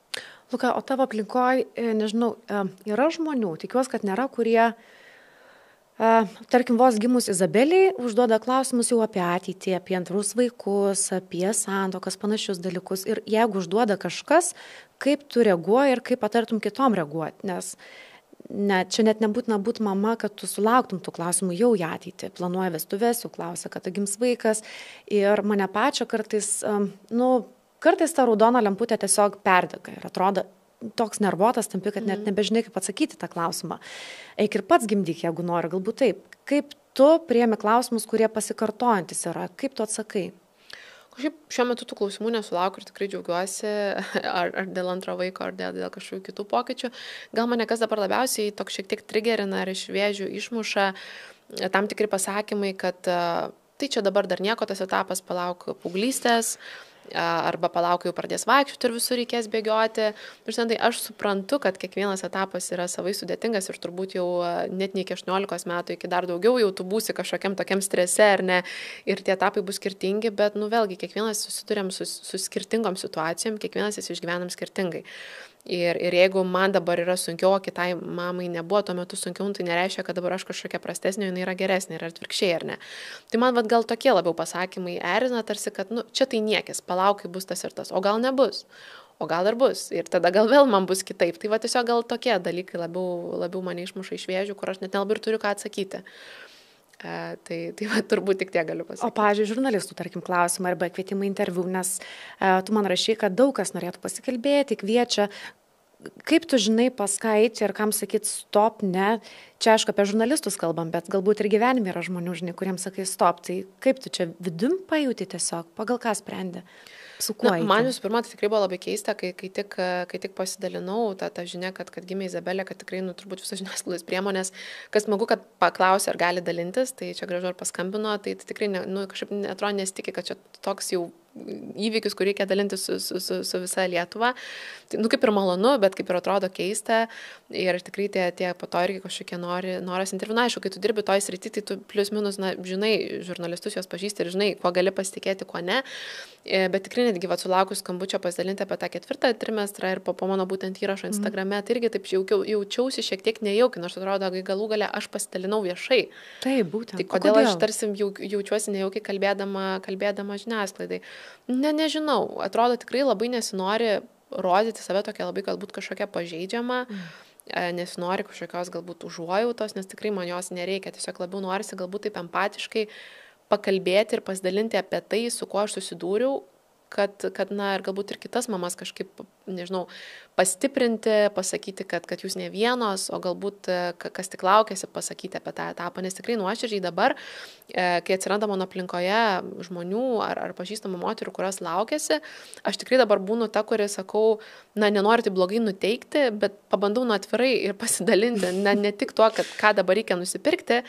Luka, o tavo aplinkoje, nežinau, yra žmonių, tikiuosi, kad nėra, kurie, tarkim, vos gimus Izabeliai, užduoda klausimus jau apie ateitį, apie antrus vaikus, apie santuokas, panašius dalykus. Ir jeigu užduoda kažkas, kaip tu reaguoji ir kaip patartum kitom reaguoti, nes čia net nebūtina būti mama, kad tu sulauktum tų klausimų jau į ateitį. Planuoja vestuves, jau klausia, kada gims vaikas. Ir mane pačią kartais, kartais ta raudona lemputė tiesiog perdega ir atrodo toks nervotas tampi, kad net nebežinai, kaip atsakyti tą klausimą. Eik ir pats gimdyk, jeigu nori, galbūt taip. Kaip tu priemi klausimus, kurie pasikartojantis yra? Kaip tu atsakai? Kažkaip šiuo metu tų klausimų nesulaukiu ir tikrai džiaugiuosi, ar dėl antro vaiko, ar dėl kažkokių kitų pokyčių. Gal mane kas dabar labiausiai toks šiek tiek trigerina ar iš vėžių išmuša tam tikri pasakymai, kad tai čia dabar dar nieko tas etapas, palauk paauglystės, arba palauk jau pradės vaikščioti ir visur reikės bėgioti. Ir tai aš suprantu, kad kiekvienas etapas yra savai sudėtingas ir turbūt jau net ne iki 18 metų, iki dar daugiau jau tu būsi kažkokiam tokiam strese, ar ne, ir tie etapai bus skirtingi, bet, vėlgi, kiekvienas susidurėm su skirtingom situacijom, kiekvienas jas išgyvenam skirtingai. Ir jeigu man dabar yra sunkiau, o kitai mamai nebuvo tuo metu sunkiau, tai nereiškia, kad dabar aš kažkokia prastesnė, jinai yra geresnė ir atvirkščiai, ar ne. Tai man gal tokie labiau pasakymai erzina, tarsi, kad čia tai niekis, palauk, kai bus tas ir tas, o gal nebus, o gal ir bus, ir tada gal vėl man bus kitaip. Tai va tiesiog gal tokie dalykai labiau mane išmuša iš vėžių, kur aš net nelabai ir turiu ką atsakyti. Tai va, turbūt tik tiek galiu pasakyti. O, pavyzdžiui, žurnalistų, tarkim, klausimai arba kvietimai interviu, nes tu man rašai, kad daug kas norėtų pasikalbėti, kviečia. Kaip tu žinai, pas ką eiti ir kam sakyti stop, ne? Čia, aišku, apie žurnalistus kalbam, bet galbūt ir gyvenime yra žmonių, žinai, kuriems sakai stop. Tai kaip tu čia vidum pajūti tiesiog, pagal ką sprendi? Man visų pirma, tai tikrai buvo labai keista, kai tik pasidalinau tą žinią, kad gimė Izabelė, kad tikrai, turbūt visos žiniasklaidos priemonės, kas smagu, kad paklausė, ar gali dalintis, tai čia gražu ar paskambino, tai tikrai, kažkaip atrodo nesitikė, kad čia toks jau įvykius, kur reikia dalinti su visa Lietuva. Tai, kaip ir malonu, bet kaip ir atrodo keista. Ir tikrai tie po to irgi kažkokie noras interviu. Na, aišku, kai tu dirbi toj srity, tai tu plius minus, žinai, žurnalistus juos pažįsti ir žinai, kuo gali pasitikėti, kuo ne. Bet tikrai netgi sulaukus skambučio pasidalinti apie tą 4. trimestrą ir po mano būtent įrašo Instagrame, tai irgi taip jaučiausi šiek tiek nejaukiai, nors atrodo, galų gale aš pasidalinau viešai. Taip, būtent. Tai kodėl aš tarsi jaučiuosi nejaukiai kalbėdama žiniasklaidai? Nežinau, atrodo tikrai labai nesinori rodyti save tokia labai galbūt kažkokia pažeidžiama, nesinori kažkokios galbūt užuojautos, nes tikrai man jos nereikia, tiesiog labiau norisi galbūt taip empatiškai pakalbėti ir pasidalinti apie tai, su kuo aš susidūriau, kad ir galbūt ir kitas mamas kažkaip nežinau, pastiprinti, pasakyti, kad jūs ne vienos, o galbūt kas tik laukėsi pasakyti apie tą etapą, nes tikrai nuoširdžiai dabar, kai atsiranda mano aplinkoje žmonių ar pažįstamų moterų, kurios laukėsi, aš tikrai dabar būnu ta, kuri sakau, nenoriu tai blogai nuteikti, bet pabandau atvirai ir pasidalinti, ne tik tuo, kad ką dabar reikia nusipirkti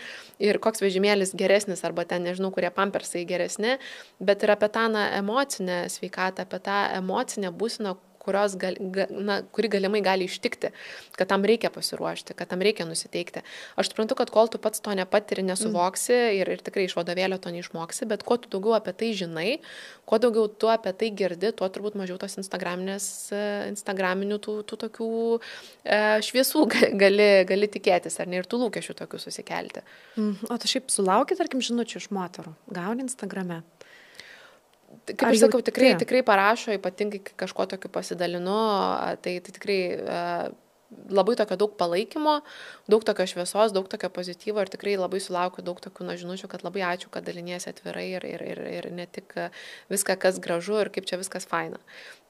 ir koks vežimėlis geresnis, arba ten, nežinau, kurie pampersai geresni, bet ir apie tą emocinę sveikatą, apie tą emocinę būseną, kuri galimai gali ištikti, kad tam reikia pasiruošti, kad tam reikia nusiteikti. Aš suprantu, kad kol tu pats to nepatiri, nesuvoksi ir tikrai iš vadovėlio to neišmoksi, bet kuo tu daugiau apie tai žinai, kuo daugiau tu apie tai girdi, tuo turbūt mažiau tos instagraminių tų tokių šviesų gali tikėtis, ar ne, ir tų lūkesčių tokių susikelti. O tu šiaip sulauki, tarkim, žinučių iš moterų? Gauni Instagrame? Kaip aš sakau, tikrai parašo, ypatingai kai kažko tokiu pasidalinu, tai tikrai labai tokio daug palaikymo, daug tokio šviesos, daug tokio pozityvo ir tikrai labai sulaukiu daug tokių žinučių, kad labai ačiū, kad daliniesi atvirai ir ne tik viską, kas gražu ir kaip čia viskas faina.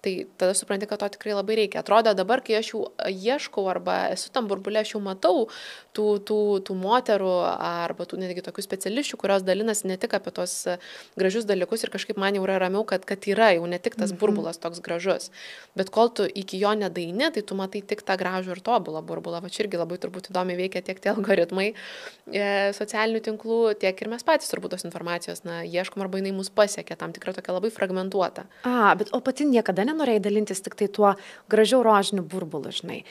Tai tada supranti, kad to tikrai labai reikia. Atrodo dabar, kai aš jau ieškau arba esu tam burbulė, aš jau matau tų moterų arba tų netgi tokių specialisčių, kurios dalinasi ne tik apie tos gražius dalykus ir kažkaip man jau yra ramiau, kad yra jau ne tik tas burbulas toks gražus. Bet kol tu iki jo nedaini, tai tu matai tik tą gražų ir tobulą burbulą. Va čia irgi labai turbūt įdomiai veikia tiek tie algoritmai socialinių tinklų, tiek ir mes patys turbūt tos informacijos ieškom arba jinai mus pasiekia, tam tikra tokia labai fragmentuota. Bet o pati niekada nenorėjai dalintis tik tai tuo gražiau rožiniu burbulu, žinai,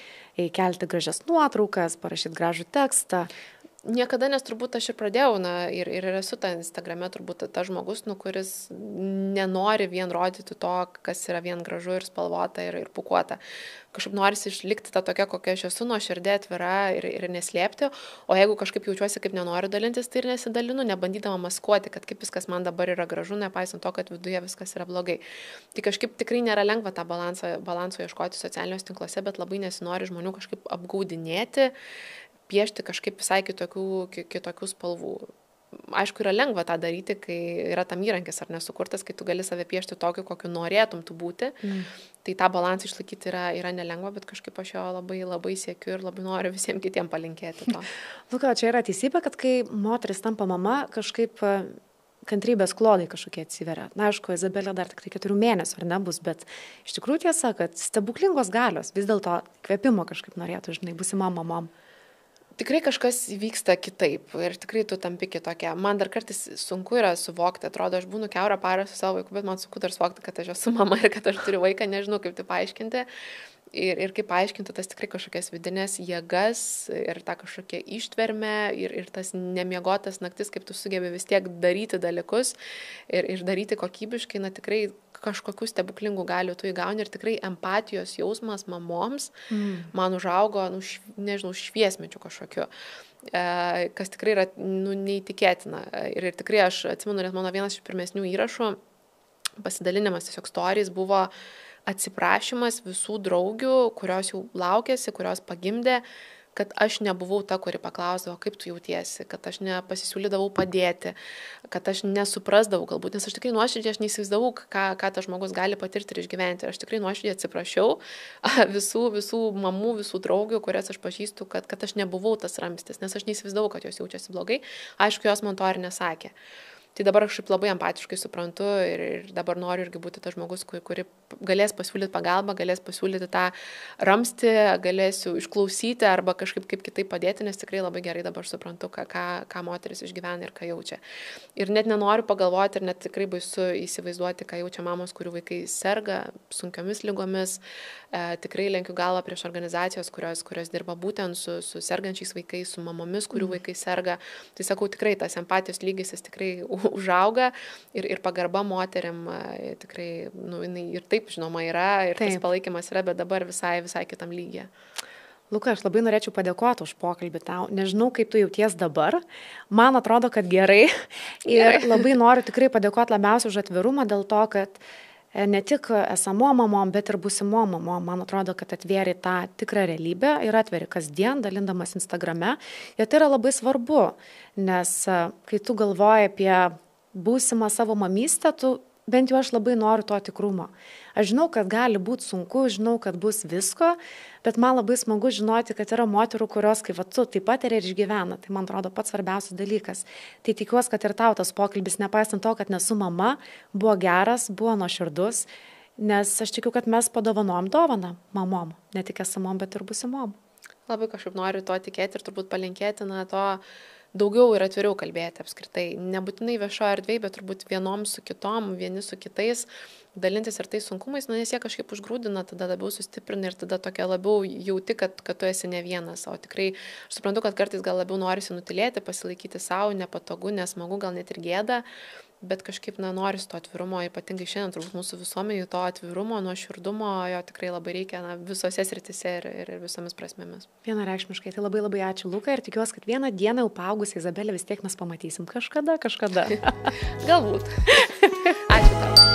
kelti gražias nuotraukas, parašyti gražų tekstą. Niekada, nes turbūt aš ir pradėjau, ir esu ta Instagrame turbūt ta žmogus, kuris nenori vien rodyti to, kas yra vien gražu ir spalvota ir pukuota. Kažkaip norisi išlikti tą tokia, kokia aš esu, nuoširdė, atvira ir neslėpti, o jeigu kažkaip jaučiuosi, kaip nenoriu dalintis, tai ir nesidalinu, nebandydama maskuoti, kad kaip viskas man dabar yra gražu, nepaisant to, kad viduje viskas yra blogai. Tai kažkaip tikrai nėra lengva tą balanso ieškoti socialiniuose tinkluose, bet labai nesinori žmonių kažkaip apgaudinėti, piešti kažkaip visai kitokių spalvų. Aišku, yra lengva tą daryti, kai yra tam įrankis ar nesukurtas, kai tu gali save piešti tokiu, kokiu norėtum tu būti. Tai tą balansą išlaikyti yra nelengva, bet kažkaip aš jo labai, labai siekiu ir labai noriu visiems kitiems palinkėti to. Luka, čia yra teisybė, kad kai moteris tampa mama, kažkaip kantrybės klodai kažkokie atsiveria. Na, aišku, Izabelė dar tik 4 mėnesių ar nebus, bet iš tikrųjų tiesa, kad stebuklingos galios vis dėlto kvėpimo kažkaip norėtų, žinai, būsimam mamom. Tikrai kažkas vyksta kitaip ir tikrai tu tampi kitokia. Man dar kartais sunku yra suvokti, atrodo, aš būnu kiaurą parą su savo vaiku, bet man sunku dar suvokti, kad aš esu mama ir kad aš turiu vaiką, nežinau kaip tai paaiškinti. Ir kaip paaiškinti tas tikrai kažkokias vidinės jėgas ir tą kažkokią ištvermę ir tas nemiegotas naktis, kaip tu sugebi vis tiek daryti dalykus ir daryti kokybiškai, tikrai kažkokių stebuklingų galių tu įgauni ir tikrai empatijos jausmas mamoms man užaugo, nežinau, šviesmečių kažkokiu, kas tikrai yra neįtikėtina. Ir tikrai aš atsimenu, net mano vienas iš pirmesnių įrašų, pasidalinimas tiesiog stories buvo atsiprašymas visų draugių, kurios jau laukėsi, kurios pagimdė, kad aš nebuvau ta, kuri paklausdavo, kaip tu jautiesi, kad aš nepasisiūlydavau padėti, kad aš nesuprasdavau galbūt, nes aš tikrai nuoširdžiai aš neįsivaizdavau, ką tas žmogus gali patirti ir išgyventi. Aš tikrai nuoširdžiai atsiprašiau visų mamų, visų draugių, kurias aš pažįstu, kad aš nebuvau tas ramstis, nes aš neįsivaizdavau, kad jos jaučiasi blogai. Aišku, jos man to ir nesakė. Tai dabar aš labai empatiškai suprantu ir dabar noriu irgi būti tas žmogus, kuri galės pasiūlyti pagalbą, galės pasiūlyti tą ramstį, galėsiu išklausyti arba kažkaip kaip kitaip padėti, nes tikrai labai gerai dabar suprantu, ką moteris išgyvena ir ką jaučia. Ir net nenoriu pagalvoti ir net tikrai baisu įsivaizduoti, ką jaučia mamos, kurių vaikai serga sunkiomis ligomis. Tikrai lenkiu galvą prieš organizacijos, kurios dirba būtent su sergančiais vaikais, su mamomis, kurių vaikai serga. Tai sakau, tikrai tas empatijos lygis jis tikrai užauga ir pagarba moteriam tikrai, jinai ir taip žinoma yra, ir taip. Tas palaikymas yra, bet dabar visai kitam lygyje. Luka, aš labai norėčiau padėkoti už pokalbį tau. Nežinau, kaip tu jauties dabar. Man atrodo, kad gerai. Ir labai noriu tikrai padėkoti labiausiai už atvirumą dėl to, kad ne tik esamo mamom, bet ir būsimo mamom, man atrodo, kad atvėri tą tikrą realybę ir atveri kasdien, dalindamas Instagrame. Ir tai yra labai svarbu, nes kai tu galvoji apie būsimą savo mamystę, tu bent jau aš labai noriu to tikrumo. Aš žinau, kad gali būti sunku, žinau, kad bus visko, bet man labai smagu žinoti, kad yra moterų, kurios, kaip tu, taip pat ir išgyvena. Tai man atrodo pats svarbiausias dalykas. Tai tikiuosi, kad ir tau tas pokalbis, nepaisant to, kad nesu mama, buvo geras, buvo nuoširdus, nes aš tikiu, kad mes padovanom dovaną mamom, ne tik esamom, bet ir busimom. Labai kažkaip noriu to tikėti ir turbūt palinkėti, to daugiau ir atviriau kalbėti apskritai. Nebūtinai viešoje erdvėje, bet turbūt vienom su kitom, vieni su kitais, dalintis ir tais sunkumais, nes jie kažkaip užgrūdina, tada labiau sustiprina ir tada tokia labiau jauti, kad tu esi ne vienas. O tikrai, aš suprantu, kad kartais gal labiau norisi nutilėti, pasilaikyti savo, nepatogu, nesmagu, gal net ir gėda. Bet kažkaip norisi to atvirumo, ypatingai šiandien turbūt mūsų visuomeniai to atvirumo, nuoširdumo, jo tikrai labai reikia visose srityse ir visomis prasmėmis. Vienareikšmiškai, tai labai labai ačiū Luka ir tikiuosi, kad vieną dieną jau paaugusią Izabelę vis tiek mes pamatysim kažkada. Galbūt. Ačiū tau.